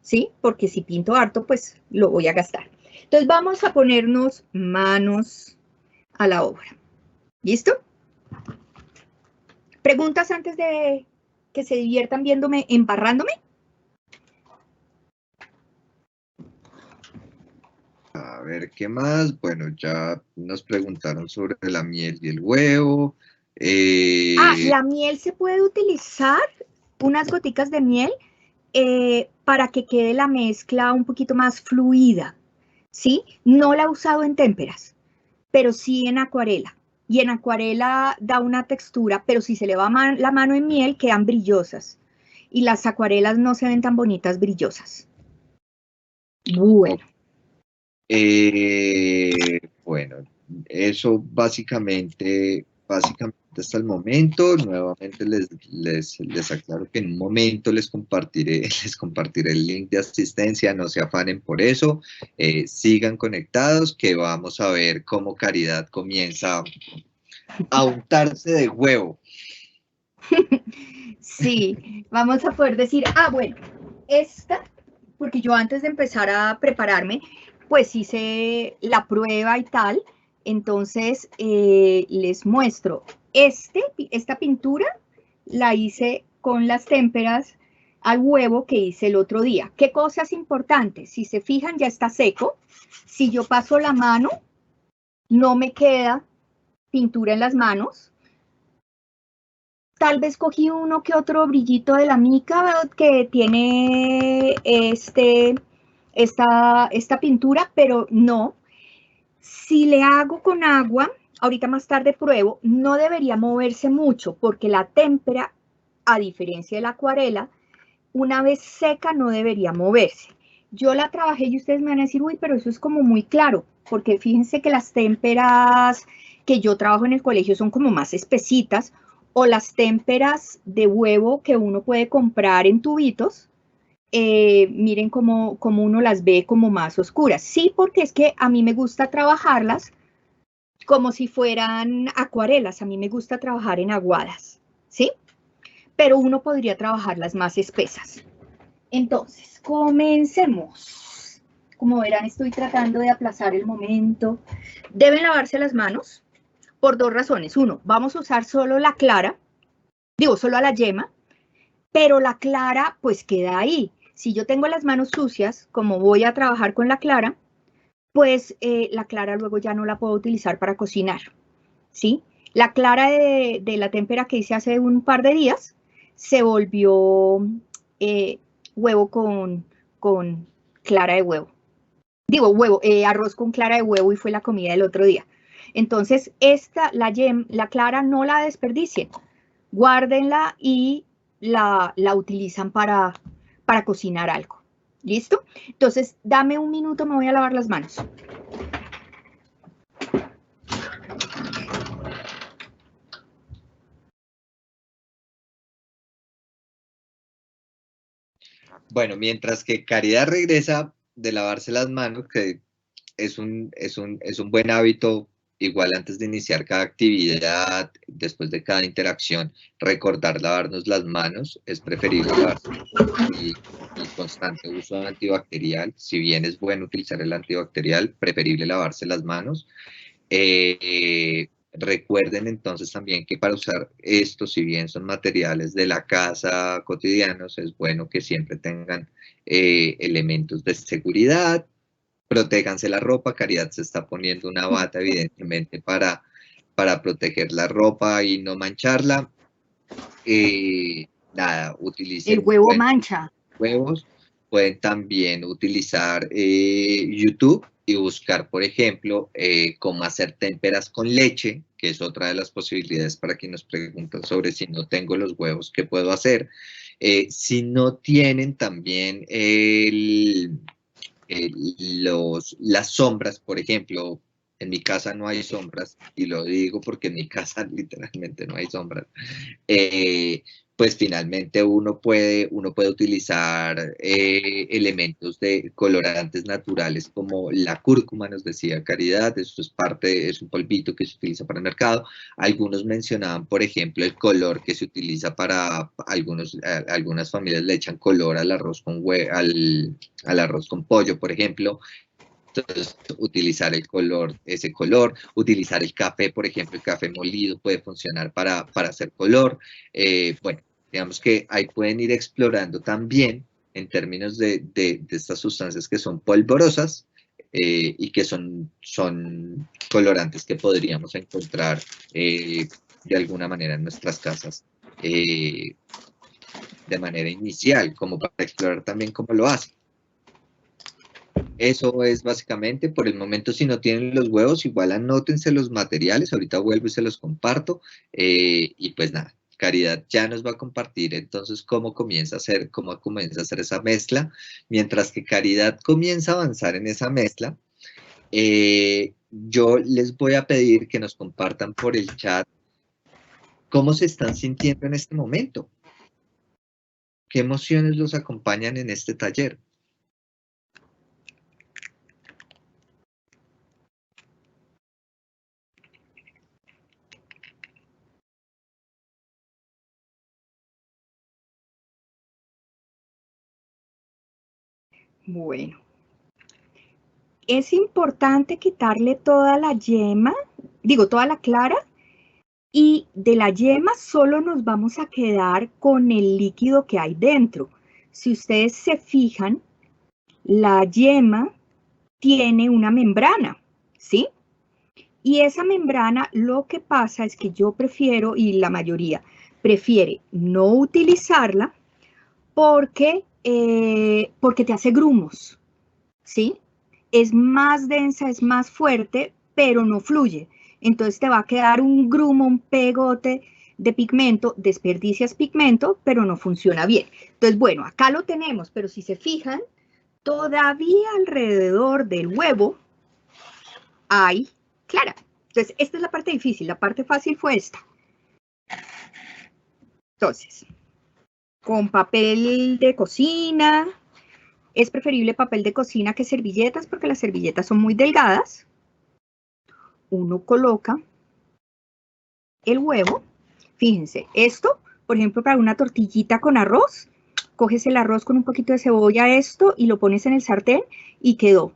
¿sí? Porque si pinto harto, pues lo voy a gastar. Entonces vamos a ponernos manos a la obra. ¿Listo? ¿Preguntas antes de que se diviertan viéndome embarrándome? A ver, ¿qué más? Bueno, ya nos preguntaron sobre la miel y el huevo. La miel se puede utilizar, unas goticas de miel, para que quede la mezcla un poquito más fluida, ¿sí? No la he usado en témperas, pero sí en acuarela. Y en acuarela da una textura, pero si se le va la mano en miel, quedan brillosas. Y las acuarelas no se ven tan bonitas brillosas. Bueno. Bueno, eso básicamente hasta el momento. Nuevamente les aclaro que en un momento les compartiré el link de asistencia, no se afanen por eso, sigan conectados, que vamos a ver cómo Caridad comienza a untarse de huevo. Sí, vamos a poder decir, bueno, esta, porque yo antes de empezar a prepararme, pues hice la prueba y tal, entonces les muestro, esta pintura la hice con las témperas al huevo que hice el otro día. ¿Qué cosas importantes? Si se fijan, ya está seco. Si yo paso la mano, no me queda pintura en las manos. Tal vez cogí uno que otro brillito de la mica que tiene esta pintura, pero no. Si le hago con agua, ahorita más tarde pruebo, no debería moverse mucho porque la témpera, a diferencia de la acuarela, una vez seca no debería moverse. Yo la trabajé y ustedes me van a decir, uy, pero eso es como muy claro, porque fíjense que las témperas que yo trabajo en el colegio son como más espesitas, o las témperas de huevo que uno puede comprar en tubitos, miren cómo uno las ve como más oscuras. Sí, porque es que a mí me gusta trabajarlas como si fueran acuarelas, a mí me gusta trabajar en aguadas, ¿sí? Pero uno podría trabajarlas más espesas. Entonces, comencemos. Como verán, estoy tratando de aplazar el momento. Deben lavarse las manos por 2 razones. Uno, vamos a usar solo la clara, solo a la yema, pero la clara pues queda ahí. Si yo tengo las manos sucias, como voy a trabajar con la clara, pues la clara luego ya no la puedo utilizar para cocinar, ¿sí? La clara de la témpera que hice hace un par de días se volvió huevo con clara de huevo. Arroz con clara de huevo, y fue la comida del otro día. Entonces, la clara no la desperdicien, guárdenla y la utilizan para cocinar algo. ¿Listo? Entonces, dame un minuto, me voy a lavar las manos. Bueno, mientras que Caridad regresa de lavarse las manos, que es un buen hábito, igual antes de iniciar cada actividad, después de cada interacción, recordar lavarnos las manos. Es preferible lavarse y constante uso de antibacterial. Si bien es bueno utilizar el antibacterial, preferible lavarse las manos. Recuerden entonces también que para usar esto, si bien son materiales de la casa cotidianos, es bueno que siempre tengan elementos de seguridad. Protéjanse la ropa. Caridad se está poniendo una bata, evidentemente, para proteger la ropa y no mancharla. Nada, utilicen... El huevo mancha. Huevos. Pueden también utilizar YouTube y buscar, por ejemplo, cómo hacer témperas con leche, que es otra de las posibilidades para quienes nos preguntan sobre si no tengo los huevos, ¿qué puedo hacer? Si no tienen también las sombras, por ejemplo, en mi casa no hay sombras, y lo digo porque en mi casa literalmente no hay sombras, pues finalmente uno puede utilizar elementos de colorantes naturales como la cúrcuma, nos decía Caridad, eso es un polvito que se utiliza para el mercado. Algunos mencionaban, por ejemplo, el color que se utiliza para algunas familias le echan color al arroz al arroz con pollo, por ejemplo. Entonces, utilizar ese color, utilizar el café, por ejemplo, el café molido puede funcionar para hacer color. Bueno, digamos que ahí pueden ir explorando también en términos de estas sustancias que son polvorosas y que son colorantes que podríamos encontrar de alguna manera en nuestras casas de manera inicial, como para explorar también cómo lo hacen. Eso es básicamente, por el momento, si no tienen los huevos, igual anótense los materiales, ahorita vuelvo y se los comparto, y pues nada, Caridad ya nos va a compartir entonces cómo comienza a hacer esa mezcla. Mientras que Caridad comienza a avanzar en esa mezcla, yo les voy a pedir que nos compartan por el chat cómo se están sintiendo en este momento, qué emociones los acompañan en este taller. Bueno, es importante quitarle toda la yema, toda la clara, y de la yema solo nos vamos a quedar con el líquido que hay dentro. Si ustedes se fijan, la yema tiene una membrana, ¿sí? Y esa membrana, lo que pasa es que yo prefiero, y la mayoría prefiere no utilizarla porque te hace grumos, ¿sí? Es más densa, es más fuerte, pero no fluye. Entonces te va a quedar un grumo, un pegote de pigmento, desperdicias pigmento, pero no funciona bien. Entonces, bueno, acá lo tenemos, pero si se fijan, todavía alrededor del huevo hay clara. Entonces, esta es la parte difícil, la parte fácil fue esta. Entonces, con papel de cocina, es preferible papel de cocina que servilletas porque las servilletas son muy delgadas. Uno coloca el huevo. Fíjense, esto, por ejemplo, para una tortillita con arroz, coges el arroz con un poquito de cebolla, esto, y lo pones en el sartén y quedó.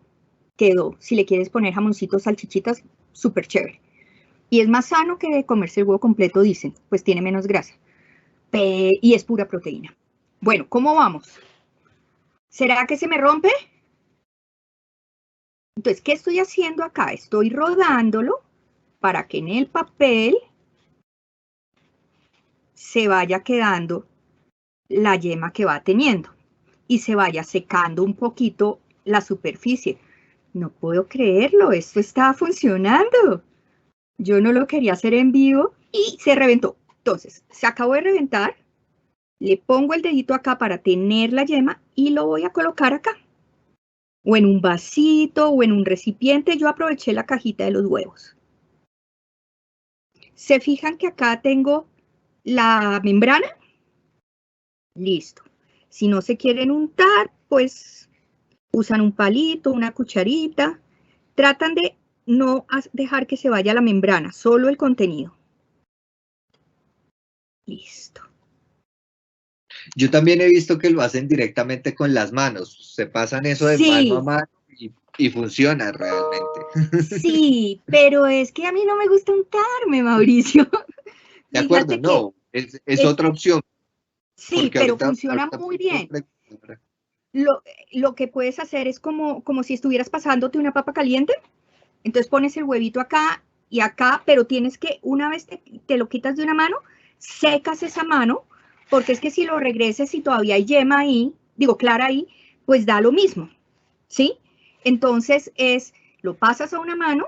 Si le quieres poner jamoncitos, salchichitas, súper chévere. Y es más sano que comerse el huevo completo, dicen, pues tiene menos grasa. Y es pura proteína. Bueno, ¿cómo vamos? ¿Será que se me rompe? Entonces, ¿qué estoy haciendo acá? Estoy rodándolo para que en el papel se vaya quedando la yema que va teniendo y se vaya secando un poquito la superficie. No puedo creerlo, esto está funcionando. Yo no lo quería hacer en vivo y se reventó. Entonces, se acabó de reventar. Le pongo el dedito acá para tener la yema y lo voy a colocar acá. O en un vasito o en un recipiente. Yo aproveché la cajita de los huevos. ¿Se fijan que acá tengo la membrana? Listo. Si no se quieren untar, pues usan un palito, una cucharita. Tratan de no dejar que se vaya la membrana, solo el contenido. Listo. Yo también he visto que lo hacen directamente con las manos. Se pasan eso de mano a mano y funciona realmente. Sí, pero es que a mí no me gusta untarme, Mauricio. De acuerdo, no, es otra opción. Sí, pero funciona muy bien. Lo que puedes hacer es como si estuvieras pasándote una papa caliente. Entonces pones el huevito acá y acá, pero tienes que, una vez te lo quitas de una mano, secas esa mano, porque es que si lo regreses y todavía hay yema ahí, clara ahí, pues da lo mismo, ¿sí? Entonces lo pasas a una mano,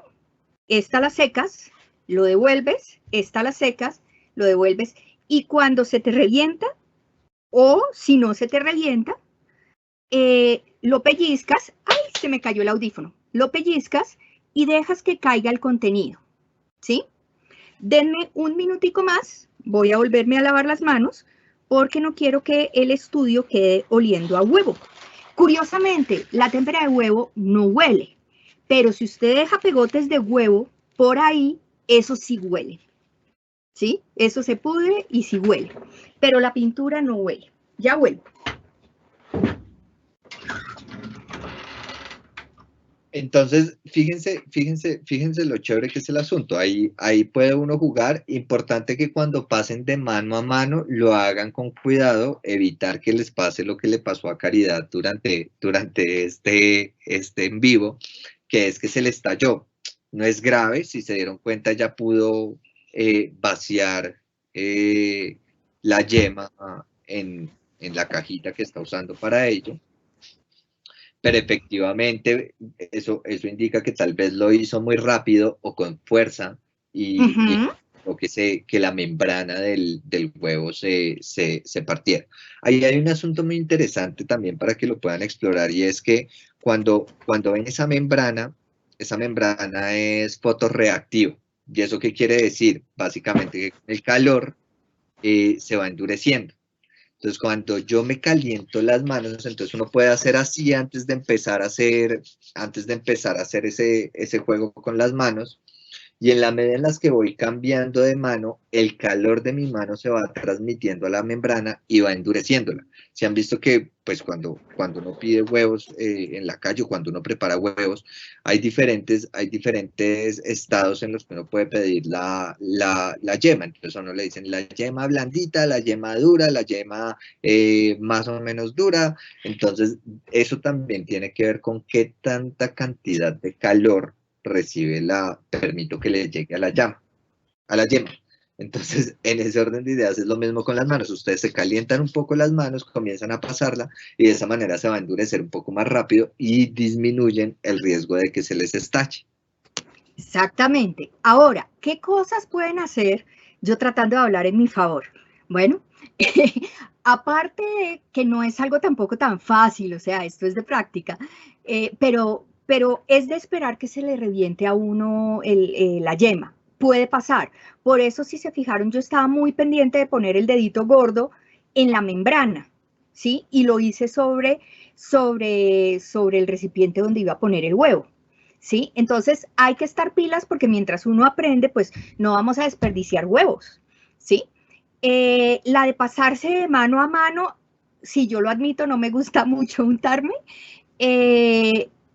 esta la secas, lo devuelves, esta la secas, lo devuelves, y cuando se te revienta, o si no se te revienta, lo pellizcas, ¡ay! Se me cayó el audífono, lo pellizcas y dejas que caiga el contenido, ¿sí? Denme un minutico más, voy a volverme a lavar las manos, porque no quiero que el estudio quede oliendo a huevo. Curiosamente, la témpera de huevo no huele, pero si usted deja pegotes de huevo por ahí, eso sí huele, ¿sí? Eso se pudre y sí huele, pero la pintura no huele. Ya vuelvo. Entonces, fíjense lo chévere que es el asunto. Ahí puede uno jugar. Importante que cuando pasen de mano a mano, lo hagan con cuidado, evitar que les pase lo que le pasó a Caridad durante este en vivo, que es que se le estalló. No es grave, si se dieron cuenta ya pudo vaciar la yema en la cajita que está usando para ello. Pero efectivamente eso indica que tal vez lo hizo muy rápido o con fuerza y que la membrana del huevo se partiera. Ahí hay un asunto muy interesante también para que lo puedan explorar, y es que cuando ven esa membrana es fotorreactiva. ¿Y eso qué quiere decir? Básicamente que el calor se va endureciendo. Entonces, cuando yo me caliento las manos, entonces uno puede hacer así antes de empezar a hacer ese juego con las manos, y en la medida en las que voy cambiando de mano, el calor de mi mano se va transmitiendo a la membrana y va endureciéndola. Si han visto que, pues, cuando uno pide huevos en la calle, o cuando uno prepara huevos, hay diferentes estados en los que uno puede pedir la yema. Entonces a uno le dicen la yema blandita, la yema dura, la yema más o menos dura. Entonces eso también tiene que ver con qué tanta cantidad de calor permito que le llegue a la yema. Entonces, en ese orden de ideas es lo mismo con las manos. Ustedes se calientan un poco las manos, comienzan a pasarla, y de esa manera se va a endurecer un poco más rápido y disminuyen el riesgo de que se les estalle. Exactamente. Ahora, ¿qué cosas pueden hacer? Yo tratando de hablar en mi favor. Bueno, aparte de que no es algo tampoco tan fácil, o sea, esto es de práctica, pero es de esperar que se le reviente a uno la yema. Puede pasar. Por eso, si se fijaron, yo estaba muy pendiente de poner el dedito gordo en la membrana, ¿sí? Y lo hice sobre el recipiente donde iba a poner el huevo, ¿sí? Entonces, hay que estar pilas, porque mientras uno aprende, pues no vamos a desperdiciar huevos, ¿sí? La de pasarse de mano a mano, sí, yo lo admito, no me gusta mucho untarme,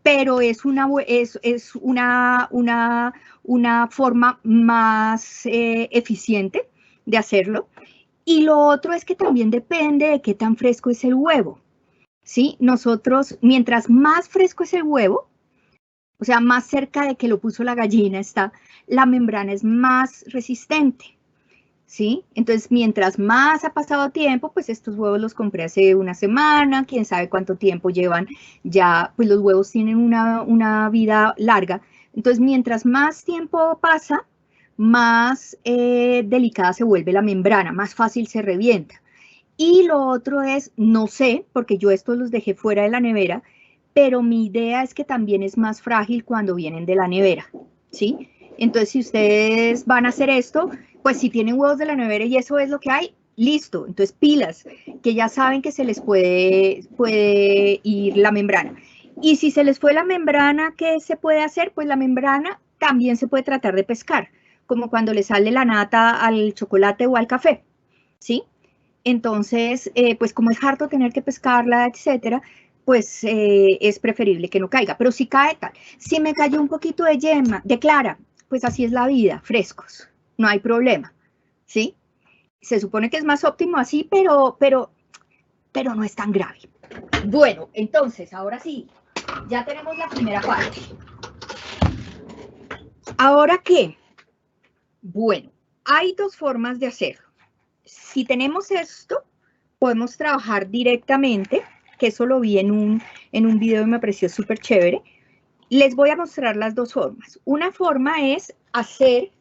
pero es una forma más eficiente de hacerlo. Y lo otro es que también depende de qué tan fresco es el huevo, ¿sí? Nosotros, mientras más fresco es el huevo, o sea, más cerca de que lo puso la gallina está, la membrana es más resistente, ¿sí? Entonces, mientras más ha pasado tiempo, pues estos huevos los compré hace una semana, quién sabe cuánto tiempo llevan ya, pues los huevos tienen una vida larga. Entonces, mientras más tiempo pasa, más delicada se vuelve la membrana, más fácil se revienta. Y lo otro es, no sé, porque yo estos los dejé fuera de la nevera, pero mi idea es que también es más frágil cuando vienen de la nevera, ¿sí? Entonces, si ustedes van a hacer esto, pues si tienen huevos de la nevera y eso es lo que hay, listo. Entonces, pilas, que ya saben que se les puede ir la membrana. Y si se les fue la membrana, ¿qué se puede hacer? Pues la membrana también se puede tratar de pescar, como cuando le sale la nata al chocolate o al café, ¿sí? Entonces, pues como es harto tener que pescarla, etcétera, pues es preferible que no caiga. Pero si cae tal, si me cayó un poquito de yema, de clara, pues así es la vida, frescos, no hay problema, ¿sí? Se supone que es más óptimo así, pero no es tan grave. Bueno, entonces, ahora sí, ya tenemos la primera parte. ¿Ahora qué? Bueno, hay dos formas de hacerlo. Si tenemos esto, podemos trabajar directamente, que eso lo vi en un video y me pareció súper chévere. Les voy a mostrar las dos formas. Una forma es hacer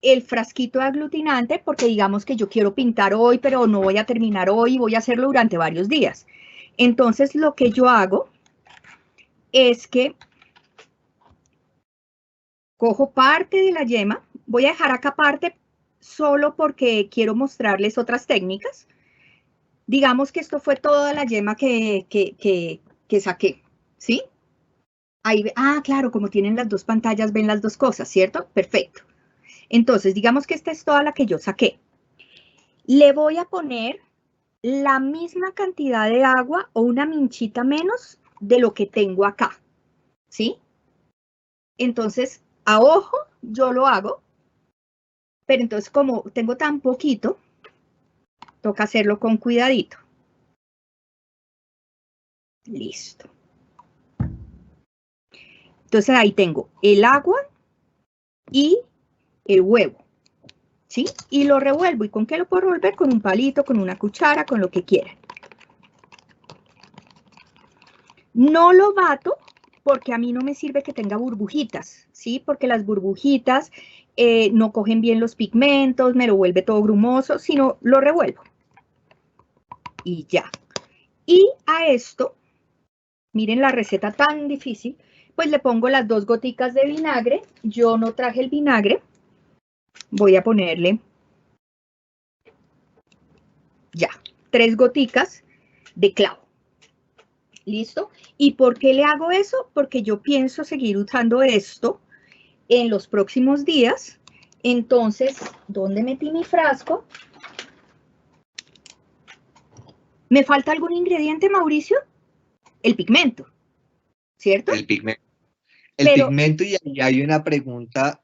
el frasquito de aglutinante, porque digamos que yo quiero pintar hoy, pero no voy a terminar hoy, voy a hacerlo durante varios días. Entonces, lo que yo hago es que cojo parte de la yema, voy a dejar acá parte solo porque quiero mostrarles otras técnicas. Digamos que esto fue toda la yema que saqué, ¿sí? Ahí, claro, como tienen las dos pantallas, ven las dos cosas, ¿cierto? Perfecto. Entonces, digamos que esta es toda la que yo saqué. Le voy a poner la misma cantidad de agua o una minchita menos de lo que tengo acá, ¿sí? Entonces, a ojo, yo lo hago, pero entonces como tengo tan poquito, toca hacerlo con cuidadito. Listo. Entonces ahí tengo el agua y el huevo, ¿sí? Y lo revuelvo. ¿Y con qué lo puedo revolver? Con un palito, con una cuchara, con lo que quieran. No lo bato porque a mí no me sirve que tenga burbujitas, ¿sí? Porque las burbujitas no cogen bien los pigmentos, me lo vuelve todo grumoso, sino lo revuelvo. Y ya. Y a esto, miren la receta tan difícil, pues le pongo las 2 goticas de vinagre. Yo no traje el vinagre. Voy a ponerle ya 3 goticas de clavo. ¿Listo? ¿Y por qué le hago eso? Porque yo pienso seguir usando esto en los próximos días. Entonces, ¿dónde metí mi frasco? ¿Me falta algún ingrediente, Mauricio? El pigmento, ¿cierto? El pigmento. El pigmento, y hay una pregunta,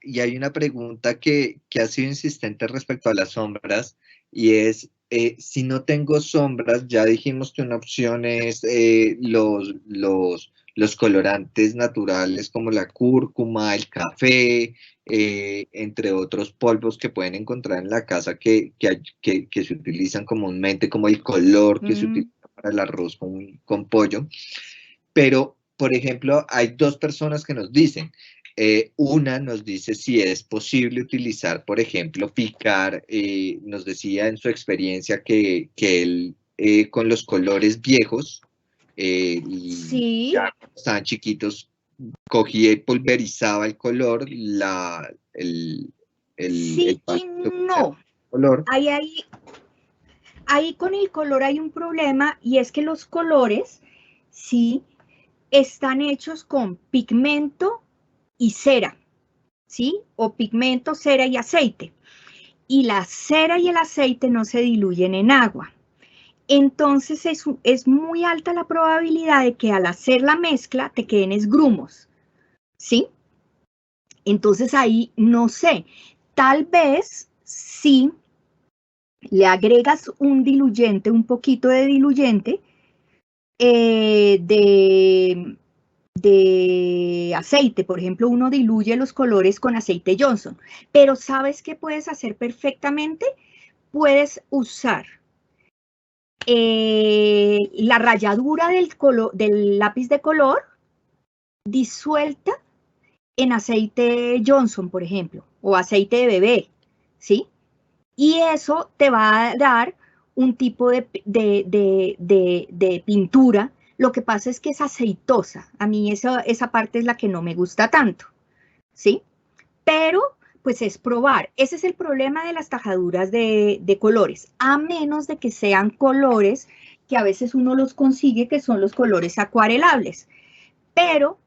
que ha sido insistente respecto a las sombras, y es, si no tengo sombras, ya dijimos que una opción es los colorantes naturales como la cúrcuma, el café, entre otros polvos que pueden encontrar en la casa que se utilizan comúnmente, como el color que se utiliza para el arroz con pollo. Pero, por ejemplo, hay 2 personas que nos dicen, una nos dice si es posible utilizar, por ejemplo, picar, nos decía en su experiencia que él con los colores viejos, sí, ya cuando estaban chiquitos, cogía y pulverizaba el color, sí y no. color. Ahí con el color hay un problema, y es que los colores, sí, están hechos con pigmento y cera, ¿sí? O pigmento, cera y aceite. Y la cera y el aceite no se diluyen en agua. Entonces es muy alta la probabilidad de que al hacer la mezcla te queden esgrumos, ¿sí? Entonces ahí no sé, tal vez sí le agregas un diluyente, un poquito de diluyente de aceite. Por ejemplo, uno diluye los colores con aceite Johnson, pero ¿sabes qué puedes hacer perfectamente? Puedes usar la ralladura del lápiz de color disuelta en aceite Johnson, por ejemplo, o aceite de bebé, ¿sí? Y eso te va a dar un tipo de pintura. Lo que pasa es que es aceitosa. A mí esa parte es la que no me gusta tanto, ¿sí? Pero, pues es probar. Ese es el problema de las tajaduras de colores, a menos de que sean colores que a veces uno los consigue, que son los colores acuarelables. Pero,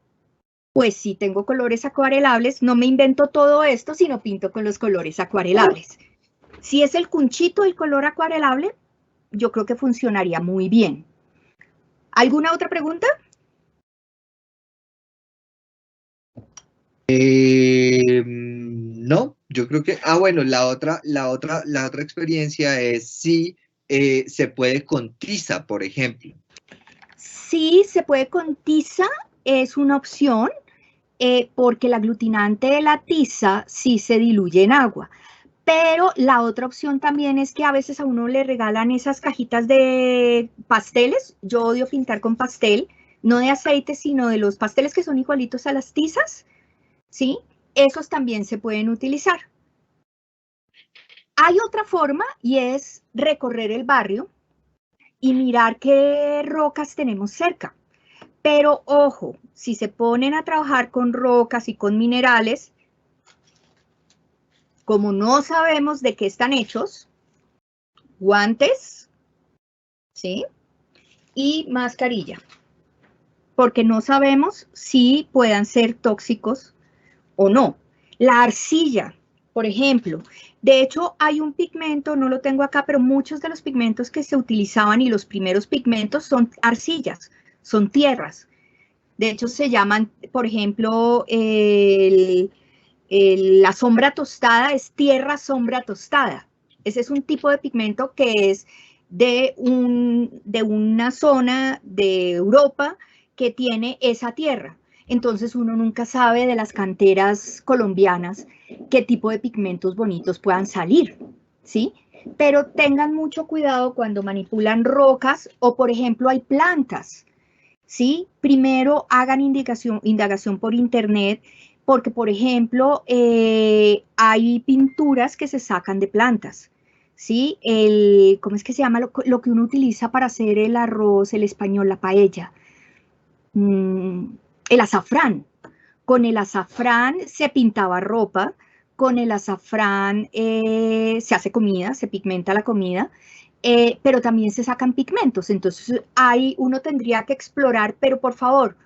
pues si tengo colores acuarelables, no me invento todo esto, sino pinto con los colores acuarelables. Si es el cunchito el color acuarelable, yo creo que funcionaría muy bien. ¿Alguna otra pregunta? No, yo creo que, bueno, la otra experiencia es si se puede con tiza, por ejemplo. Sí, se puede con tiza, es una opción, porque el aglutinante de la tiza sí se diluye en agua. Pero la otra opción también es que a veces a uno le regalan esas cajitas de pasteles. Yo odio pintar con pastel, no de aceite, sino de los pasteles que son igualitos a las tizas, ¿sí? Esos también se pueden utilizar. Hay otra forma, y es recorrer el barrio y mirar qué rocas tenemos cerca. Pero ojo, si se ponen a trabajar con rocas y con minerales, como no sabemos de qué están hechos, guantes, ¿sí? Y mascarilla, porque no sabemos si puedan ser tóxicos o no. La arcilla, por ejemplo, de hecho hay un pigmento, no lo tengo acá, pero muchos de los pigmentos que se utilizaban y los primeros pigmentos son arcillas, son tierras. De hecho se llaman, por ejemplo, la sombra tostada es tierra sombra tostada. Ese es un tipo de pigmento que es de una zona de Europa que tiene esa tierra. Entonces uno nunca sabe de las canteras colombianas qué tipo de pigmentos bonitos puedan salir, ¿sí? Pero tengan mucho cuidado cuando manipulan rocas o, por ejemplo, hay plantas, ¿sí? Primero hagan indagación por internet, porque, por ejemplo, hay pinturas que se sacan de plantas, ¿sí? ¿Cómo es que se llama lo que uno utiliza para hacer el arroz, el español, la paella? El azafrán. Con el azafrán se pintaba ropa, con el azafrán se hace comida, se pigmenta la comida, pero también se sacan pigmentos. Entonces ahí uno tendría que explorar, pero por favor,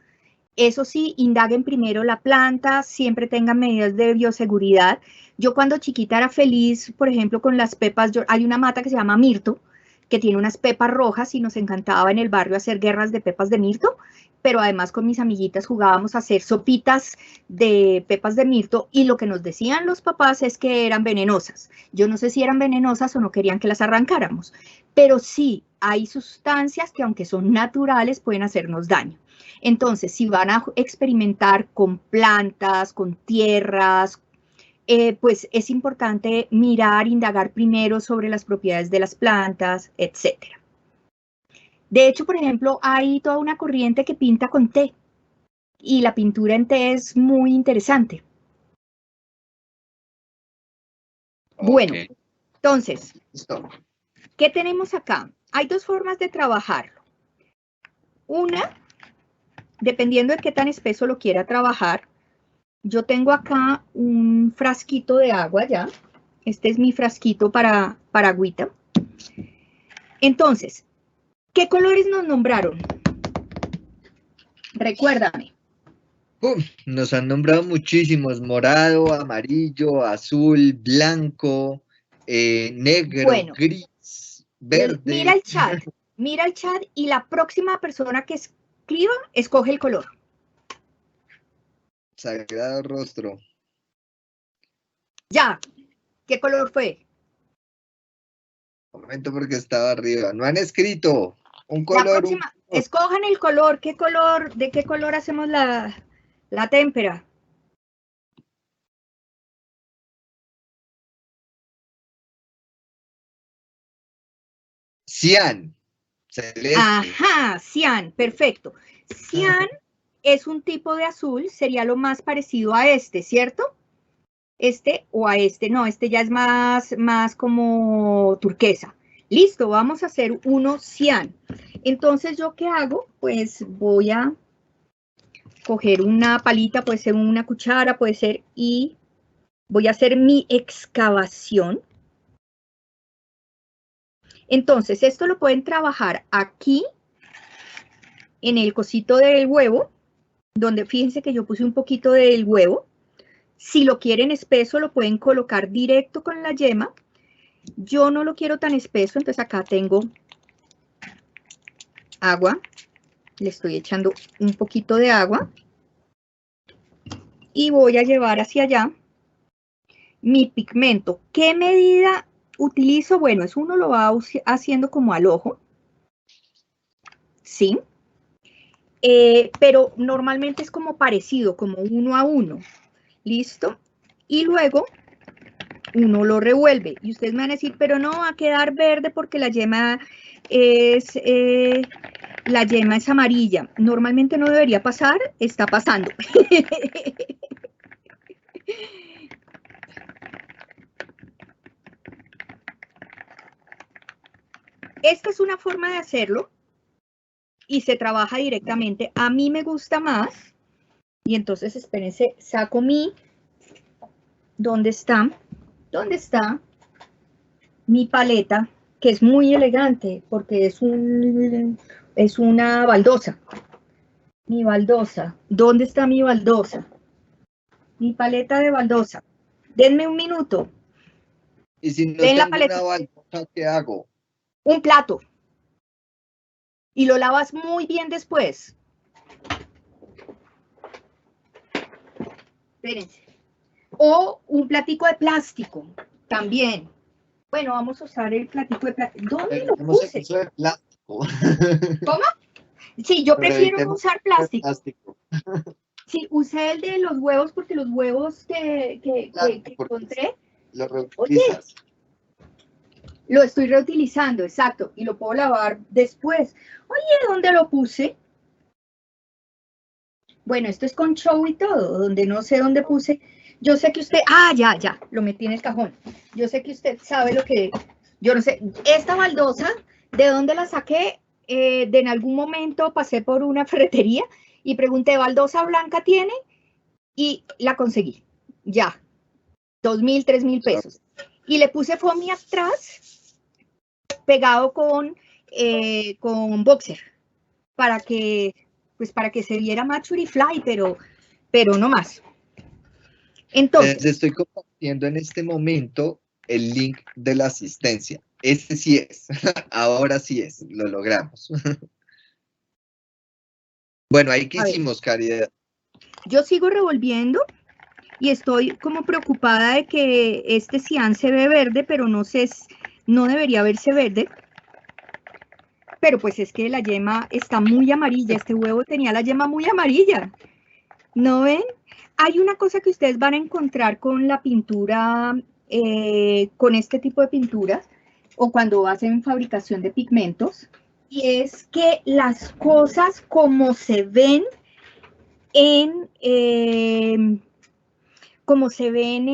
eso sí, indaguen primero la planta, siempre tengan medidas de bioseguridad. Yo cuando chiquita era feliz, por ejemplo, con las pepas, hay una mata que se llama mirto, que tiene unas pepas rojas y nos encantaba en el barrio hacer guerras de pepas de mirto, pero además con mis amiguitas jugábamos a hacer sopitas de pepas de mirto y lo que nos decían los papás es que eran venenosas. Yo no sé si eran venenosas o no querían que las arrancáramos, pero sí hay sustancias que aunque son naturales pueden hacernos daño. Entonces, si van a experimentar con plantas, con tierras, pues es importante mirar, indagar primero sobre las propiedades de las plantas, etc. De hecho, por ejemplo, hay toda una corriente que pinta con té y la pintura en té es muy interesante. Bueno, entonces, ¿qué tenemos acá? Hay dos formas de trabajarlo. Una, dependiendo de qué tan espeso lo quiera trabajar, yo tengo acá un frasquito de agua ya. Este es mi frasquito para agüita. Entonces, ¿qué colores nos nombraron? Recuérdame. Nos han nombrado muchísimos: morado, amarillo, azul, blanco, negro, bueno, gris, verde. Mira el chat y la próxima persona que escriba, escoge el color. Sagrado Rostro. Ya. ¿Qué color fue? Un momento porque estaba arriba. No han escrito. Un color. Próxima, escojan el color. ¿Qué color? ¿De qué color hacemos la témpera? Cian. Celeste. Ajá, cian, perfecto. Cian es un tipo de azul, sería lo más parecido a este, ¿cierto? Este o a este, no, este ya es más como turquesa. Listo, vamos a hacer uno cian. Entonces, ¿yo qué hago? Pues voy a coger una palita, puede ser una cuchara, puede ser, y voy a hacer mi excavación. Entonces, esto lo pueden trabajar aquí, en el cosito del huevo, donde fíjense que yo puse un poquito del huevo. Si lo quieren espeso, lo pueden colocar directo con la yema. Yo no lo quiero tan espeso, entonces acá tengo agua. Le estoy echando un poquito de agua. Y voy a llevar hacia allá mi pigmento. ¿Qué medida utilizo? Bueno, es uno lo va haciendo como al ojo. ¿Sí? Pero normalmente es como parecido, como 1 a 1. ¿Listo? Y luego uno lo revuelve. Y ustedes me van a decir, pero no va a quedar verde porque la yema es amarilla. Normalmente no debería pasar, está pasando. Esta es una forma de hacerlo y se trabaja directamente. A mí me gusta más. Y entonces, espérense, saco ¿dónde está? ¿Dónde está mi paleta? Que es muy elegante porque es una baldosa. Mi baldosa. ¿Dónde está mi baldosa? Mi paleta de baldosa. Denme un minuto. Y si no Den la tengo paleta. una baldosa, ¿qué hago? Un plato. Y lo lavas muy bien después. Espérense. O un platico de plástico, también. Bueno, vamos a usar el platico de plástico. ¿Dónde lo Evitemos el puse? uso de plástico. ¿Cómo? Sí, yo Pero prefiero no evitemos usar el uso de plástico. Sí, usé el de los huevos porque los huevos que Claro, porque encontré, lo oye, reutilizas. lo estoy reutilizando, exacto, y lo puedo lavar después. Oye, ¿dónde lo puse? Bueno, esto es con show y todo, donde no sé dónde puse. Yo sé que usted, ya, lo metí en el cajón. Yo sé que usted sabe lo que, yo no sé, esta baldosa, ¿de dónde la saqué? De en algún momento pasé por una ferretería y pregunté, ¿baldosa blanca tiene? Y la conseguí, ya, 2.000, 3.000 pesos. Y le puse foamy atrás, pegado con boxer, para que se viera más churifly, pero no más. Entonces, estoy compartiendo en este momento el link de la asistencia. Este sí es, ahora sí es, lo logramos. Bueno, ahí qué hicimos, Caridad. Yo sigo revolviendo y estoy como preocupada de que este cian se ve verde, pero no sé, no debería verse verde. Pero pues es que la yema está muy amarilla, este huevo tenía la yema muy amarilla. ¿No ven? Hay una cosa que ustedes van a encontrar con la pintura, con este tipo de pinturas, o cuando hacen fabricación de pigmentos, y es que las cosas como se ven en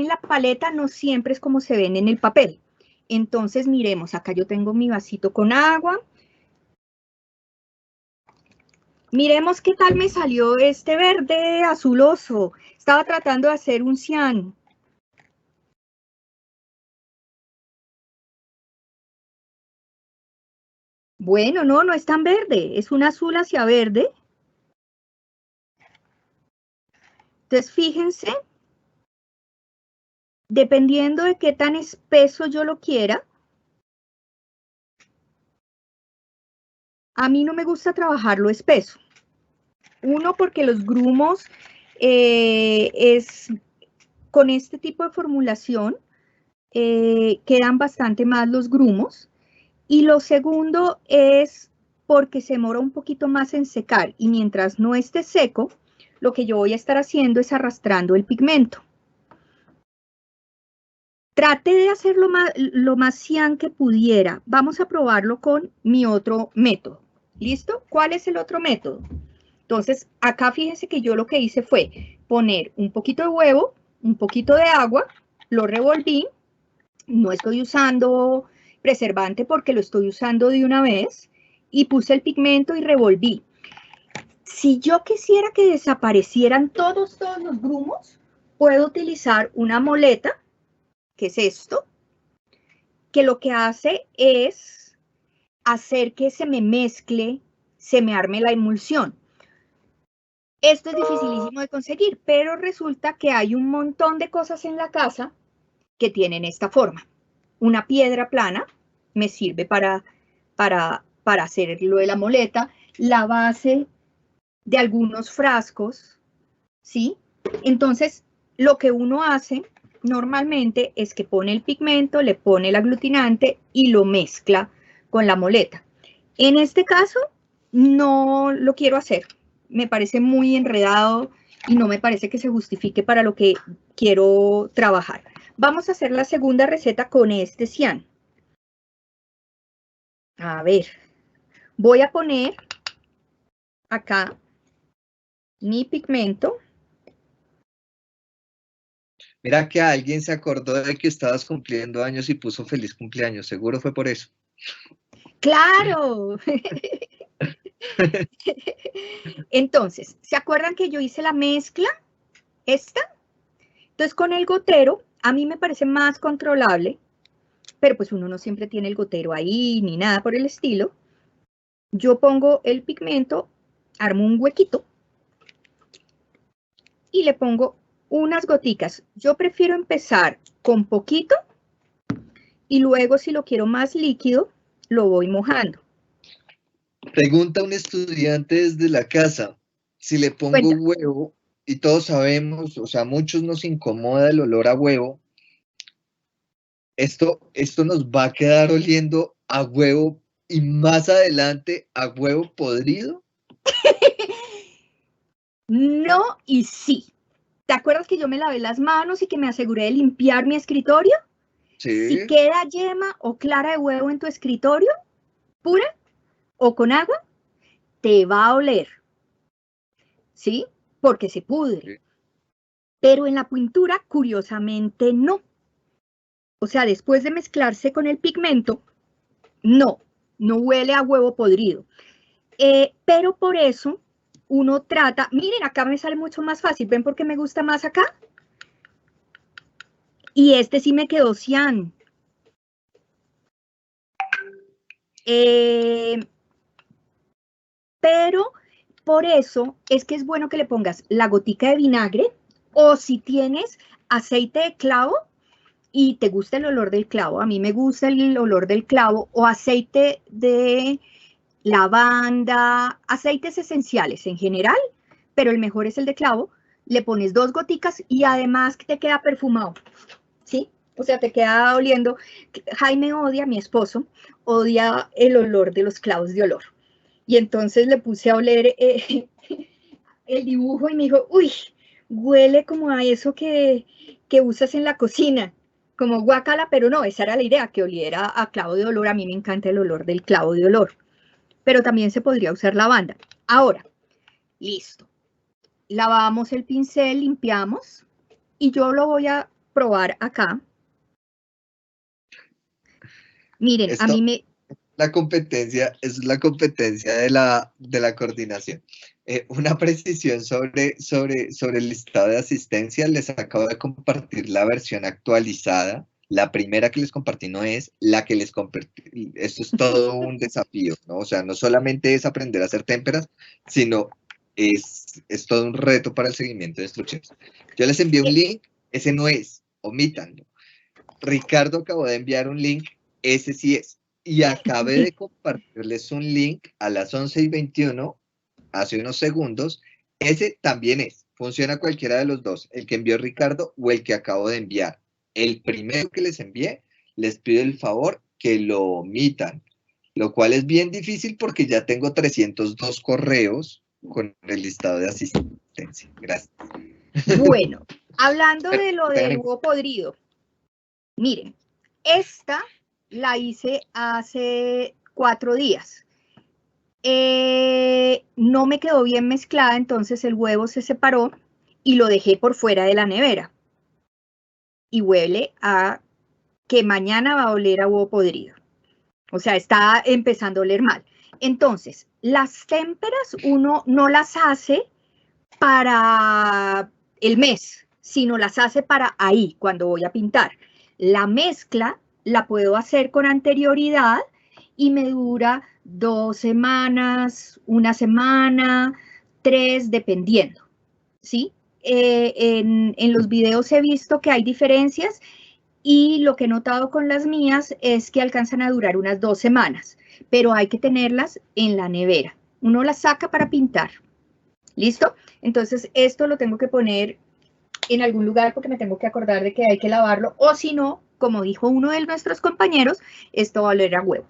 la paleta, no siempre es como se ven en el papel. Entonces, miremos, acá yo tengo mi vasito con agua. Miremos qué tal me salió este verde azuloso. Estaba tratando de hacer un cian. Bueno, no es tan verde, es un azul hacia verde. Entonces, fíjense, dependiendo de qué tan espeso yo lo quiera, a mí no me gusta trabajarlo espeso. Uno, porque los grumos con este tipo de formulación quedan bastante más los grumos. Y lo segundo es porque se demora un poquito más en secar y mientras no esté seco, lo que yo voy a estar haciendo es arrastrando el pigmento. Traté de hacerlo lo más cian que pudiera. Vamos a probarlo con mi otro método. ¿Listo? ¿Cuál es el otro método? Entonces, acá fíjense que yo lo que hice fue poner un poquito de huevo, un poquito de agua, lo revolví. No estoy usando preservante porque lo estoy usando de una vez. Y puse el pigmento y revolví. Si yo quisiera que desaparecieran todos los grumos, puedo utilizar una moleta, que es esto, que lo que hace es hacer que se me mezcle, se me arme la emulsión. Esto es dificilísimo de conseguir, pero resulta que hay un montón de cosas en la casa que tienen esta forma. Una piedra plana me sirve para hacer lo de la moleta, la base de algunos frascos, ¿sí? Entonces, lo que uno hace normalmente es que pone el pigmento, le pone el aglutinante y lo mezcla con la moleta. En este caso, no lo quiero hacer. Me parece muy enredado y no me parece que se justifique para lo que quiero trabajar. Vamos a hacer la segunda receta con este cian. A ver, voy a poner acá mi pigmento. Mira que alguien se acordó de que estabas cumpliendo años y puso feliz cumpleaños. Seguro fue por eso. ¡Claro! Entonces, ¿se acuerdan que yo hice la mezcla? Esta. Entonces, con el gotero a mí me parece más controlable, pero pues uno no siempre tiene el gotero ahí, ni nada por el estilo. Yo pongo el pigmento, armo un huequito, y le pongo unas goticas. Yo prefiero empezar con poquito, y luego si lo quiero más líquido, lo voy mojando. Pregunta un estudiante desde la casa, si le pongo Cuenta. huevo, y todos sabemos, o sea, a muchos nos incomoda el olor a huevo, esto nos va a quedar oliendo a huevo y más adelante a huevo podrido. No y sí. ¿Te acuerdas que yo me lavé las manos y que me aseguré de limpiar mi escritorio? Sí. Si queda yema o clara de huevo en tu escritorio, pura o con agua, te va a oler, ¿sí? Porque se pudre. Sí. Pero en la pintura, curiosamente, no. O sea, después de mezclarse con el pigmento, no huele a huevo podrido. Pero por eso uno trata, miren, acá me sale mucho más fácil, ¿ven por qué me gusta más acá? Y este sí me quedó cian. Pero por eso es que es bueno que le pongas la gotica de vinagre, o si tienes aceite de clavo y te gusta el olor del clavo, a mí me gusta el olor del clavo, o aceite de lavanda, aceites esenciales en general, pero el mejor es el de clavo. Le pones 2 goticas y además te queda perfumado, ¿sí? O sea, te queda oliendo. Jaime odia, mi esposo, odia el olor de los clavos de olor. Y entonces le puse a oler el dibujo y me dijo, uy, huele como a eso que usas en la cocina, como guacala, pero no, esa era la idea, que oliera a clavo de olor. A mí me encanta el olor del clavo de olor, pero también se podría usar lavanda. Ahora, listo. Lavamos el pincel, limpiamos, y yo lo voy a probar acá. Miren, Esto, a mí me... La competencia es la competencia de la coordinación. Una precisión sobre el listado de asistencia. Les acabo de compartir la versión actualizada. La primera que les compartí no es la que les compartí. Esto es todo un desafío, ¿no? O sea, no solamente es aprender a hacer témperas, sino es todo un reto para el seguimiento de instrucciones. Yo les envié un link, ese no es, omítanlo. Ricardo acabó de enviar un link, ese sí es. Y acabé de compartirles un link a las 11:21, hace unos segundos. Ese también es, funciona cualquiera de los dos, el que envió Ricardo o el que acabo de enviar. El primero que les envié, les pido el favor que lo omitan, lo cual es bien difícil porque ya tengo 302 correos con el listado de asistencia. Gracias. Bueno, hablando de lo del huevo podrido, miren, esta la hice hace 4 días. No me quedó bien mezclada, entonces el huevo se separó y lo dejé por fuera de la nevera. Y huele a que mañana va a oler a huevo podrido. O sea, está empezando a oler mal. Entonces, las témperas uno no las hace para el mes, sino las hace para ahí, cuando voy a pintar. La mezcla la puedo hacer con anterioridad y me dura 2 semanas, 1 semana, 3, dependiendo, ¿sí? En los videos he visto que hay diferencias y lo que he notado con las mías es que alcanzan a durar unas 2 semanas, pero hay que tenerlas en la nevera. Uno las saca para pintar. ¿Listo? Entonces esto lo tengo que poner en algún lugar porque me tengo que acordar de que hay que lavarlo, o si no, como dijo uno de nuestros compañeros, esto va a oler a huevo.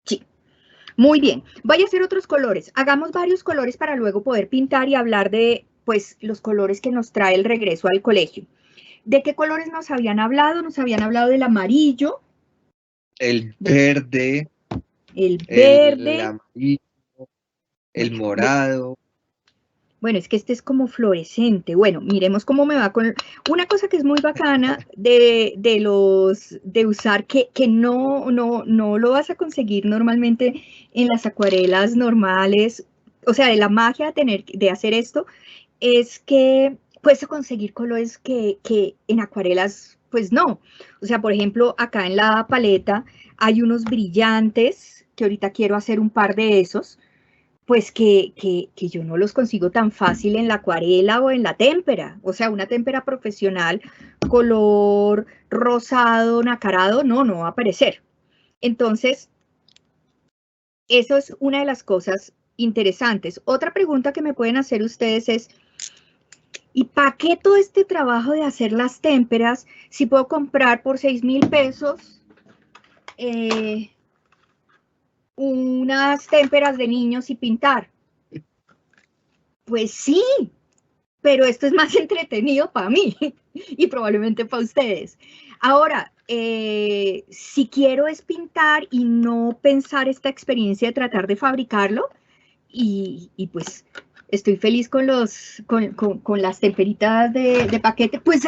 Sí. Muy bien. Voy a hacer otros colores. Hagamos varios colores para luego poder pintar y hablar de, pues, los colores que nos trae el regreso al colegio. ¿De qué colores nos habían hablado? Nos habían hablado del amarillo. El verde. El verde. El amarillo. El morado. Bueno, es que este es como fluorescente. Bueno, miremos cómo me va con... Una cosa que es muy bacana de usar, que no lo vas a conseguir normalmente en las acuarelas normales, o sea, de la magia de hacer esto, es que puedes conseguir colores que en acuarelas pues no. O sea, por ejemplo, acá en la paleta hay unos brillantes, que ahorita quiero hacer un par de esos, pues que yo no los consigo tan fácil en la acuarela o en la témpera. O sea, una témpera profesional, color rosado, nacarado, no va a aparecer. Entonces, eso es una de las cosas interesantes. Otra pregunta que me pueden hacer ustedes es, ¿y para qué todo este trabajo de hacer las témperas si puedo comprar por 6.000 pesos unas témperas de niños y pintar? Pues sí, pero esto es más entretenido para mí y probablemente para ustedes. Ahora, si quiero es pintar y no pensar esta experiencia de tratar de fabricarlo, y pues estoy feliz con las temperitas de paquete, pues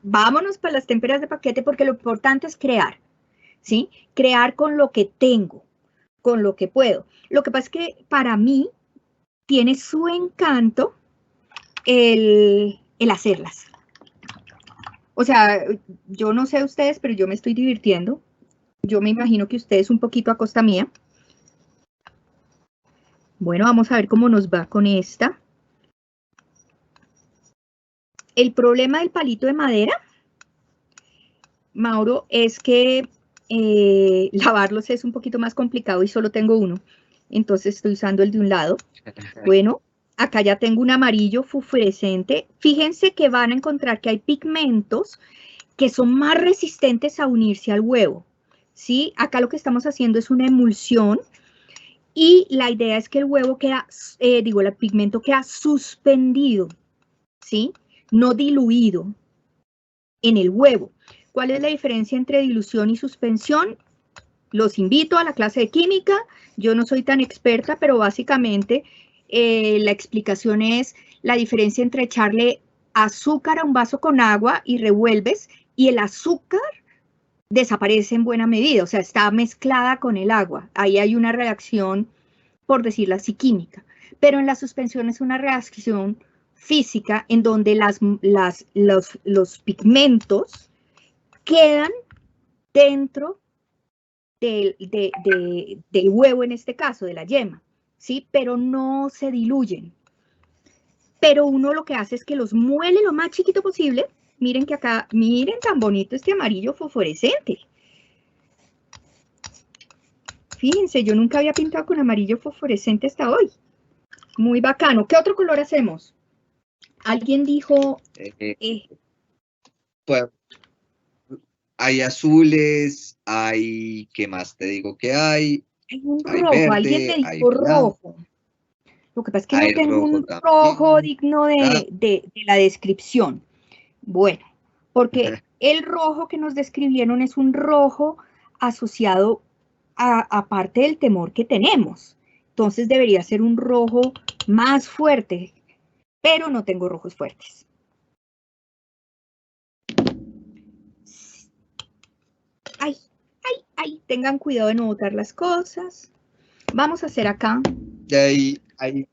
vámonos para las temperas de paquete, porque lo importante es crear, ¿sí? Crear con lo que tengo, con lo que puedo. Lo que pasa es que para mí tiene su encanto el hacerlas. O sea, yo no sé ustedes, pero yo me estoy divirtiendo. Yo me imagino que ustedes un poquito a costa mía. Bueno, vamos a ver cómo nos va con esta. El problema del palito de madera, Mauro, es que lavarlos es un poquito más complicado y solo tengo uno. Entonces estoy usando el de un lado. Bueno, acá ya tengo un amarillo fosforescente. Fíjense que van a encontrar que hay pigmentos que son más resistentes a unirse al huevo, ¿sí? Acá lo que estamos haciendo es una emulsión y la idea es que el huevo queda, el pigmento queda suspendido, ¿sí? No diluido en el huevo. ¿Cuál es la diferencia entre dilución y suspensión? Los invito a la clase de química. Yo no soy tan experta, pero básicamente la explicación es la diferencia entre echarle azúcar a un vaso con agua y revuelves, y el azúcar desaparece en buena medida, o sea, está mezclada con el agua. Ahí hay una reacción, por decirlo así, química. Pero en la suspensión es una reacción física en donde los pigmentos quedan dentro del huevo, en este caso, de la yema, ¿sí? Pero no se diluyen. Pero uno lo que hace es que los muele lo más chiquito posible. Miren que acá, miren tan bonito este amarillo fosforescente. Fíjense, yo nunca había pintado con amarillo fosforescente hasta hoy. Muy bacano. ¿Qué otro color hacemos? Alguien dijo... Pues, hay azules, hay... ¿Qué más te digo que hay? Hay un Hay rojo, verde, alguien me hay dijo blanco. rojo. Lo que pasa es que Hay no tengo rojo un también. rojo digno de la descripción. Bueno, porque el rojo que nos describieron es un rojo asociado a parte del temor que tenemos. Entonces debería ser un rojo más fuerte, pero no tengo rojos fuertes. Ay, tengan cuidado de no botar las cosas. Vamos a hacer acá. Y hay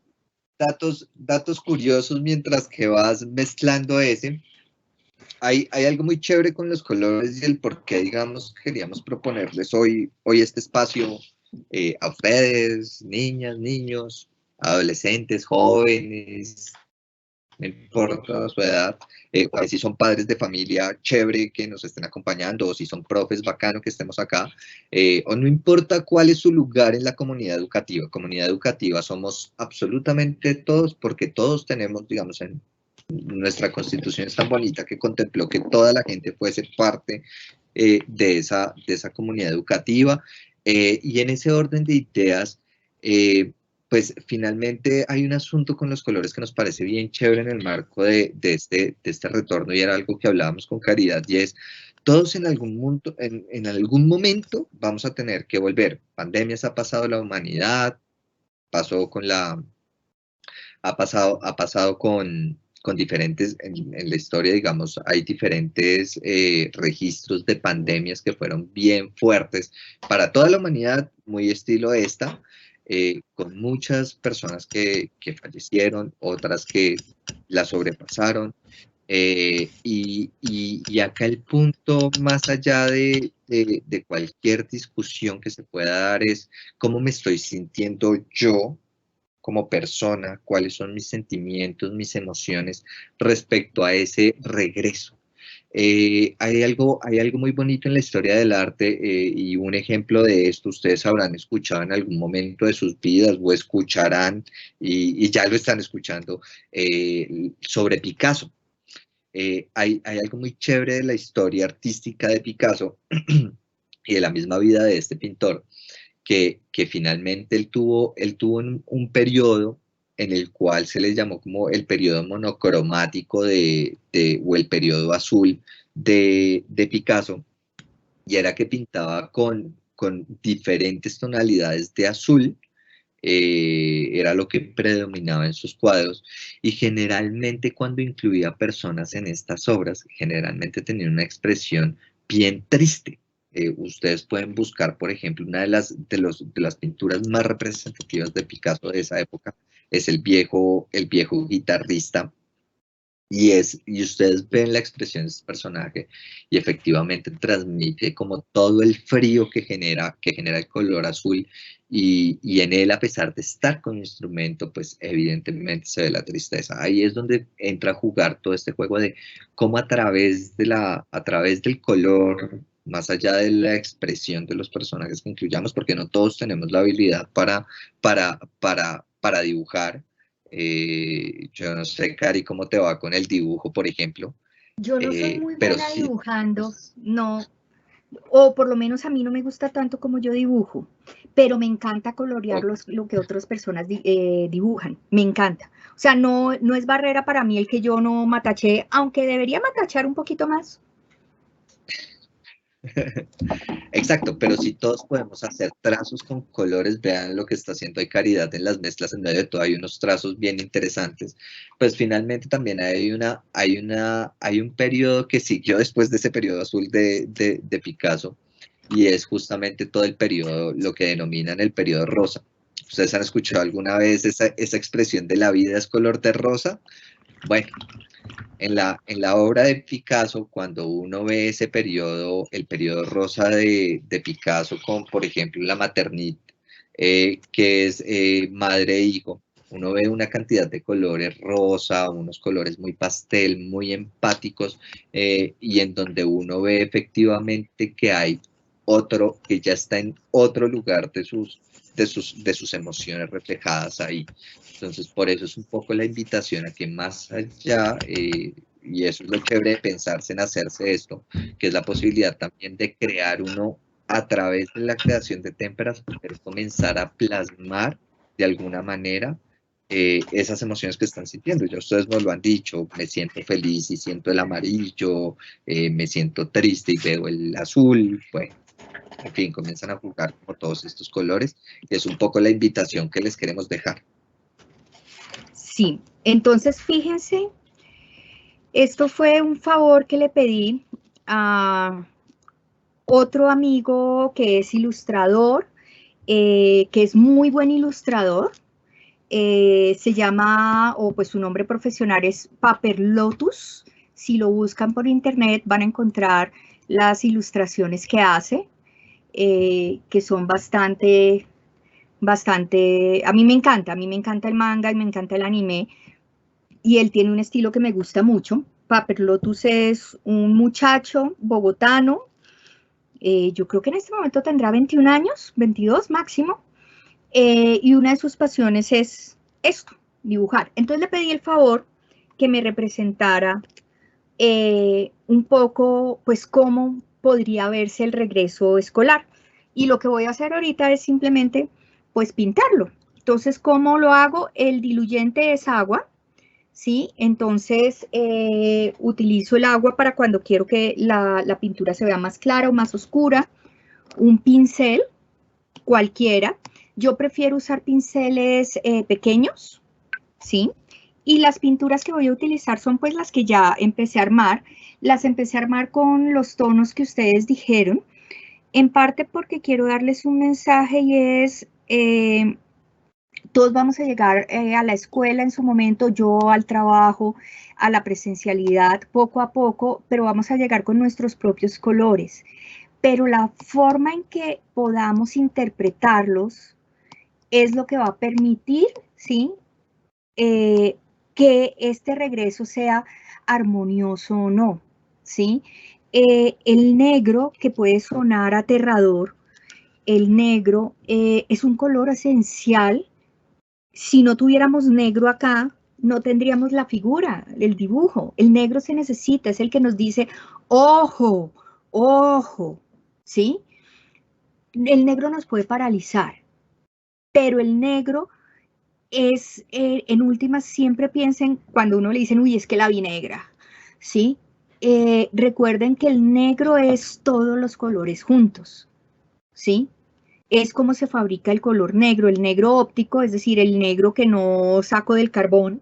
datos curiosos mientras que vas mezclando ese. Hay algo muy chévere con los colores y el por qué, digamos, queríamos proponerles hoy este espacio a ustedes, niñas, niños, adolescentes, jóvenes, no importa su edad, o si son padres de familia, chévere que nos estén acompañando, o si son profes, bacano que estemos acá, o no importa cuál es su lugar en la comunidad educativa. Comunidad educativa somos absolutamente todos, porque todos tenemos, digamos, en nuestra constitución es tan bonita que contempló que toda la gente puede ser parte de esa comunidad educativa, y en ese orden de ideas, pues finalmente hay un asunto con los colores que nos parece bien chévere en el marco de este retorno, y era algo que hablábamos con Caridad, y es, todos en algún momento vamos a tener que volver. Pandemias ha pasado la humanidad, ha pasado con diferentes, en la historia, digamos, hay diferentes registros de pandemias que fueron bien fuertes para toda la humanidad, muy estilo esta, con muchas personas que fallecieron, otras que la sobrepasaron, y Y acá el punto, más allá de cualquier discusión que se pueda dar, es cómo me estoy sintiendo yo como persona, cuáles son mis sentimientos, mis emociones respecto a ese regreso. Hay algo muy bonito en la historia del arte, y un ejemplo de esto ustedes habrán escuchado en algún momento de sus vidas o escucharán, y ya lo están escuchando, sobre Picasso. Hay algo muy chévere de la historia artística de Picasso y de la misma vida de este pintor, que finalmente él tuvo un periodo en el cual se le llamó como el periodo monocromático o el periodo azul de Picasso, y era que pintaba con diferentes tonalidades de azul. Era lo que predominaba en sus cuadros, y generalmente cuando incluía personas en estas obras, generalmente tenía una expresión bien triste. Ustedes pueden buscar, por ejemplo, una de las pinturas más representativas de Picasso de esa época es el viejo guitarrista, y ustedes ven la expresión de este personaje y efectivamente transmite como todo el frío que genera el color azul, y en él, a pesar de estar con un instrumento, pues evidentemente se ve la tristeza. Ahí es donde entra a jugar todo este juego de cómo a través del color, más allá de la expresión de los personajes que incluyamos, porque no todos tenemos la habilidad para dibujar. Yo no sé, Cari, cómo te va con el dibujo, por ejemplo. Yo no soy muy Pero buena sí, dibujando, no, o por lo menos a mí no me gusta tanto como yo dibujo, pero me encanta colorear lo que otras personas dibujan, me encanta. O sea, no es barrera para mí el que yo no matachee, aunque debería matachar un poquito más. exacto, pero si todos podemos hacer trazos con colores, vean lo que está haciendo Hay Caridad en las mezclas, en medio de todo hay unos trazos bien interesantes. Pues finalmente también hay un periodo que siguió después de ese periodo azul de Picasso, y es justamente todo el periodo, lo que denominan el periodo rosa. ¿Ustedes han escuchado alguna vez esa expresión de la vida es color de rosa? Bueno, en la obra de Picasso, cuando uno ve ese periodo, el periodo rosa de Picasso, con, por ejemplo, la Maternité, que es madre e hijo, uno ve una cantidad de colores rosa, unos colores muy pastel, muy empáticos, y en donde uno ve efectivamente que hay otro, que ya está en otro lugar de sus emociones reflejadas ahí. Entonces, por eso es un poco la invitación a que más allá, y eso es lo chévere de pensarse en hacerse esto, que es la posibilidad también de crear uno a través de la creación de témperas, poder comenzar a plasmar de alguna manera esas emociones que están sintiendo. Ya ustedes nos lo han dicho, me siento feliz y siento el amarillo, me siento triste y veo el azul, bueno. En fin, comienzan a jugar por todos estos colores, y es un poco la invitación que les queremos dejar. Sí, entonces fíjense, esto fue un favor que le pedí a otro amigo que es ilustrador, que es muy buen ilustrador. Se llama, o pues su nombre profesional es Paper Lotus. Si lo buscan por internet van a encontrar las ilustraciones que hace, que son bastante, a mí me encanta el manga y me encanta el anime, y él tiene un estilo que me gusta mucho. Paper Lotus es un muchacho bogotano, yo creo que en este momento tendrá 21 años, 22 máximo, y una de sus pasiones es esto, dibujar. Entonces le pedí el favor que me representara un poco, pues, cómo podría verse el regreso escolar. Y lo que voy a hacer ahorita es simplemente, pues, pintarlo. Entonces, ¿cómo lo hago? El diluyente es agua, ¿sí? Entonces, utilizo el agua para cuando quiero que la pintura se vea más clara o más oscura. Un pincel, cualquiera. Yo prefiero usar pinceles pequeños, ¿sí? Y las pinturas que voy a utilizar son pues las que ya empecé a armar. Las empecé a armar con los tonos que ustedes dijeron, en parte porque quiero darles un mensaje, y es todos vamos a llegar a la escuela en su momento, yo al trabajo, a la presencialidad poco a poco, pero vamos a llegar con nuestros propios colores. Pero la forma en que podamos interpretarlos es lo que va a permitir, ¿sí? Que este regreso sea armonioso o no, ¿sí? El negro, que puede sonar aterrador, el negro es un color esencial. Si no tuviéramos negro acá, no tendríamos la figura, el dibujo. El negro se necesita, es el que nos dice, ojo, ojo, ¿sí? El negro nos puede paralizar, pero el negro es, en últimas, siempre piensen, cuando uno le dicen, uy, es que la vi negra, ¿sí? Recuerden que el negro es todos los colores juntos, ¿sí? Es como se fabrica el negro óptico, es decir, el negro que no saco del carbón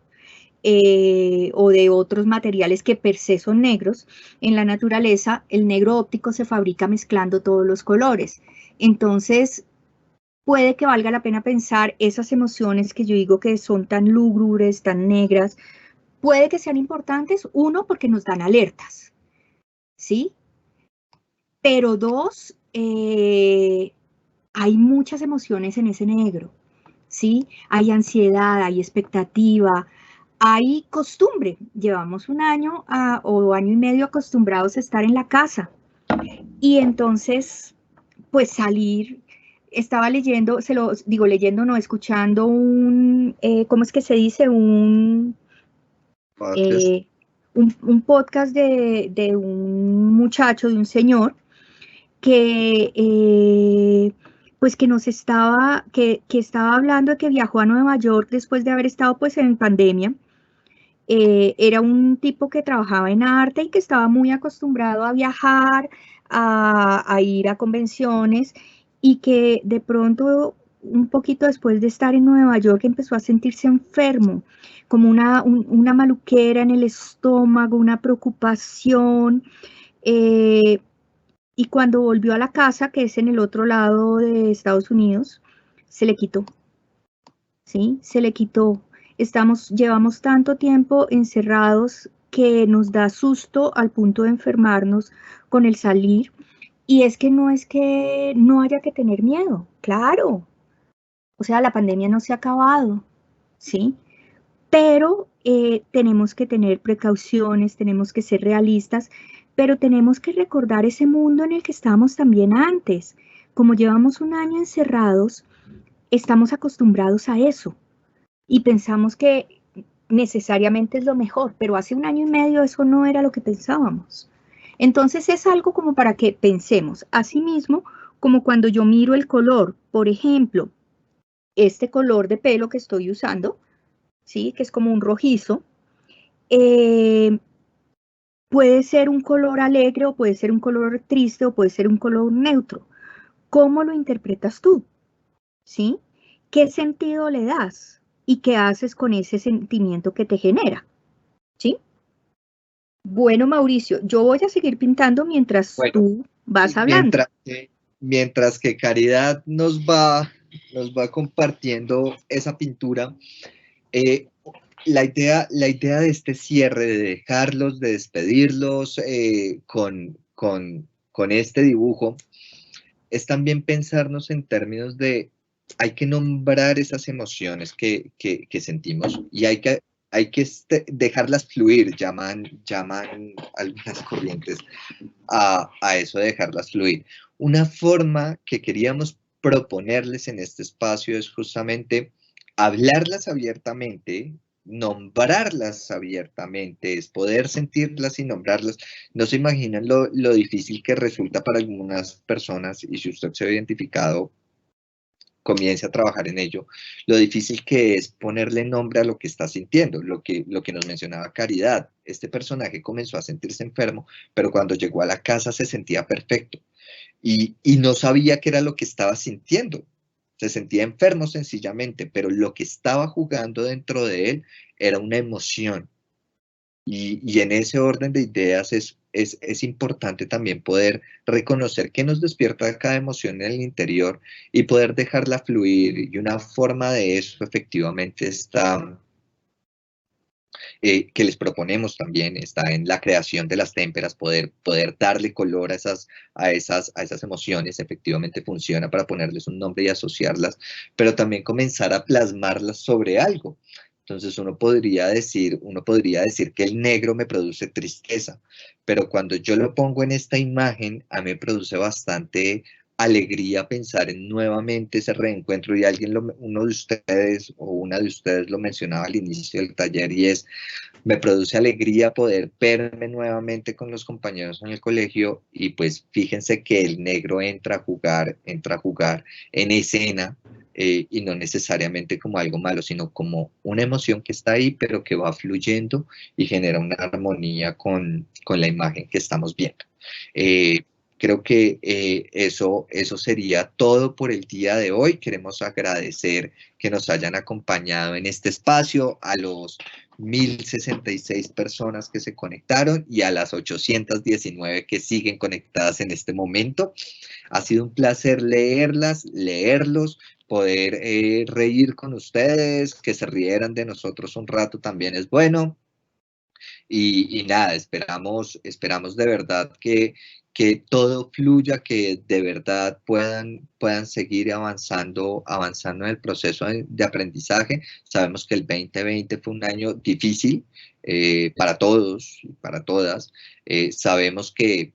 o de otros materiales que per se son negros. En la naturaleza, el negro óptico se fabrica mezclando todos los colores. Entonces, puede que valga la pena pensar esas emociones que yo digo que son tan lúgubres, tan negras, puede que sean importantes, uno, porque nos dan alertas, ¿sí? Pero dos, hay muchas emociones en ese negro, ¿sí? Hay ansiedad, hay expectativa, hay costumbre. Llevamos un año o año y medio acostumbrados a estar en la casa. Y entonces, pues salir, estaba leyendo, leyendo, no, escuchando ¿cómo es que se dice? Un podcast de un muchacho, de un señor, que pues que estaba hablando de que viajó a Nueva York después de haber estado pues en pandemia. Era un tipo que trabajaba en arte y que estaba muy acostumbrado a viajar, a ir a convenciones, y que de pronto, un poquito después de estar en Nueva York, empezó a sentirse enfermo, como una maluquera en el estómago, una preocupación. Y cuando volvió a la casa, que es en el otro lado de Estados Unidos, se le quitó, ¿sí? Se le quitó. Llevamos tanto tiempo encerrados que nos da susto al punto de enfermarnos con el salir. Y es que no haya que tener miedo, claro. O sea, la pandemia no se ha acabado, ¿sí? Pero tenemos que tener precauciones, tenemos que ser realistas, pero tenemos que recordar ese mundo en el que estábamos también antes. Como llevamos un año encerrados, estamos acostumbrados a eso y pensamos que necesariamente es lo mejor, pero hace un año y medio eso no era lo que pensábamos. Entonces es algo como para que pensemos. Asimismo, como cuando yo miro el color, por ejemplo, este color de pelo que estoy usando, ¿sí? Que es como un rojizo, puede ser un color alegre o puede ser un color triste o puede ser un color neutro. ¿Cómo lo interpretas tú? ¿Sí? ¿Qué sentido le das? ¿Y qué haces con ese sentimiento que te genera? ¿Sí? Bueno, Mauricio, yo voy a seguir pintando mientras tú vas hablando. Mientras que Caridad nos va compartiendo esa pintura, la idea de este cierre, de dejarlos, de despedirlos con este dibujo, es también pensarnos en términos de hay que nombrar esas emociones que sentimos y hay que dejarlas fluir, llaman algunas corrientes a eso de dejarlas fluir. Una forma que queríamos proponerles en este espacio es justamente hablarlas abiertamente, nombrarlas abiertamente, es poder sentirlas y nombrarlas. No se imaginan lo difícil que resulta para algunas personas, y si usted se ha identificado, comience a trabajar en ello, lo difícil que es ponerle nombre a lo que está sintiendo, lo que nos mencionaba Caridad. Este personaje comenzó a sentirse enfermo, pero cuando llegó a la casa se sentía perfecto y no sabía qué era lo que estaba sintiendo. Se sentía enfermo sencillamente, pero lo que estaba jugando dentro de él era una emoción. Y en ese orden de ideas es importante también poder reconocer qué nos despierta cada emoción en el interior y poder dejarla fluir. Y una forma de eso efectivamente está, que les proponemos también, está en la creación de las témperas, poder darle color a esas emociones. Efectivamente funciona para ponerles un nombre y asociarlas, pero también comenzar a plasmarlas sobre algo. Entonces uno podría decir que el negro me produce tristeza, pero cuando yo lo pongo en esta imagen, a mí me produce bastante alegría pensar en nuevamente ese reencuentro, y uno de ustedes o una de ustedes lo mencionaba al inicio del taller, y me produce alegría poder verme nuevamente con los compañeros en el colegio. Y pues fíjense que el negro entra a jugar en escena, y no necesariamente como algo malo, sino como una emoción que está ahí, pero que va fluyendo y genera una armonía con la imagen que estamos viendo. Creo que eso sería todo por el día de hoy. Queremos agradecer que nos hayan acompañado en este espacio, a los 1066 personas que se conectaron y a las 819 que siguen conectadas en este momento. Ha sido un placer leerlos, poder reír con ustedes, que se rieran de nosotros un rato también es bueno. Y nada, esperamos de verdad que todo fluya, que de verdad puedan seguir avanzando en el proceso de aprendizaje. Sabemos que el 2020 fue un año difícil para todos y para todas. Sabemos que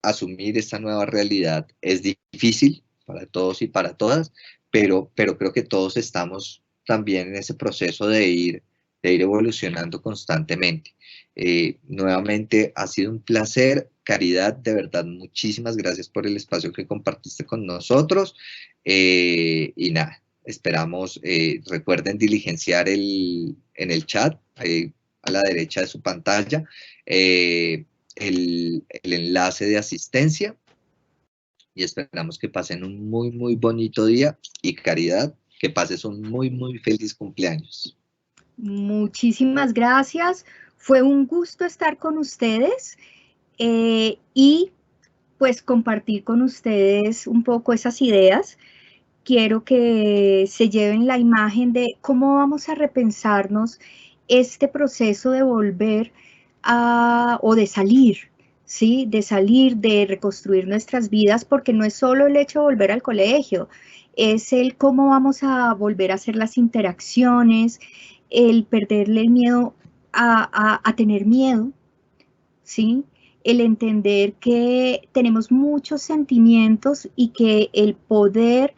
asumir esta nueva realidad es difícil para todos y para todas, pero creo que todos estamos también en ese proceso de ir evolucionando constantemente. Nuevamente ha sido un placer. Caridad, de verdad, muchísimas gracias por el espacio que compartiste con nosotros. Y nada, esperamos, recuerden diligenciar en el chat, ahí a la derecha de su pantalla, el enlace de asistencia, y esperamos que pasen un muy, muy bonito día. Y Caridad, que pases un muy, muy feliz cumpleaños. Muchísimas gracias. Fue un gusto estar con ustedes y pues compartir con ustedes un poco esas ideas. Quiero que se lleven la imagen de cómo vamos a repensarnos este proceso de volver o de salir, ¿sí? De salir, de reconstruir nuestras vidas, porque no es solo el hecho de volver al colegio, es el cómo vamos a volver a hacer las interacciones, el perderle el miedo a tener miedo, ¿sí? El entender que tenemos muchos sentimientos y que el poder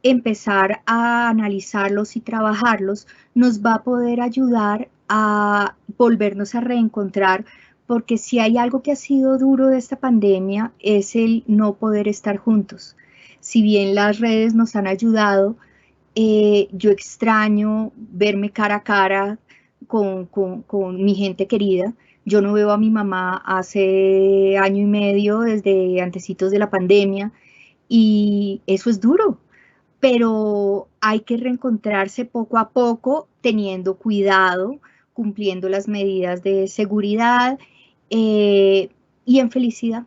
empezar a analizarlos y trabajarlos nos va a poder ayudar a volvernos a reencontrar, porque si hay algo que ha sido duro de esta pandemia es el no poder estar juntos. Si bien las redes nos han ayudado, yo extraño verme cara a cara con mi gente querida. Yo no veo a mi mamá hace año y medio, desde antecitos de la pandemia, y eso es duro, pero hay que reencontrarse poco a poco, teniendo cuidado, cumpliendo las medidas de seguridad, y en felicidad,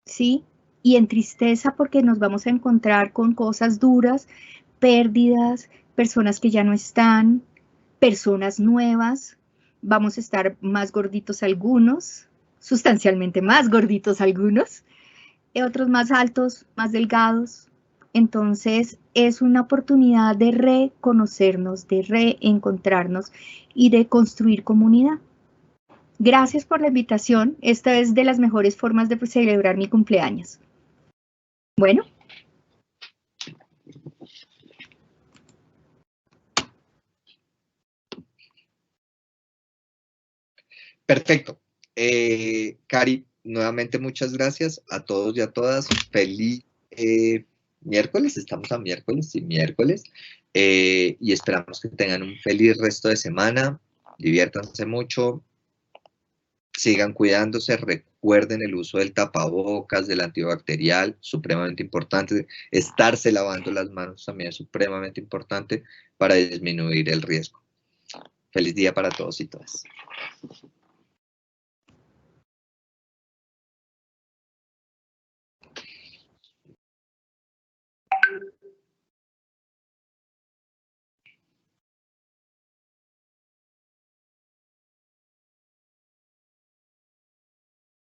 ¿sí? Y en tristeza, porque nos vamos a encontrar con cosas duras, pérdidas, personas que ya no están, personas nuevas. Vamos a estar más gorditos algunos, sustancialmente más gorditos algunos, otros más altos, más delgados. Entonces es una oportunidad de reconocernos, de reencontrarnos y de construir comunidad. Gracias por la invitación. Esta es de las mejores formas de celebrar mi cumpleaños. Bueno. Perfecto. Cari, nuevamente muchas gracias a todos y a todas. Feliz miércoles, estamos a miércoles, sí, miércoles. Y esperamos que tengan un feliz resto de semana. Diviértanse mucho. Sigan cuidándose. Recuerden el uso del tapabocas, del antibacterial, supremamente importante. Estarse lavando las manos también es supremamente importante para disminuir el riesgo. Feliz día para todos y todas.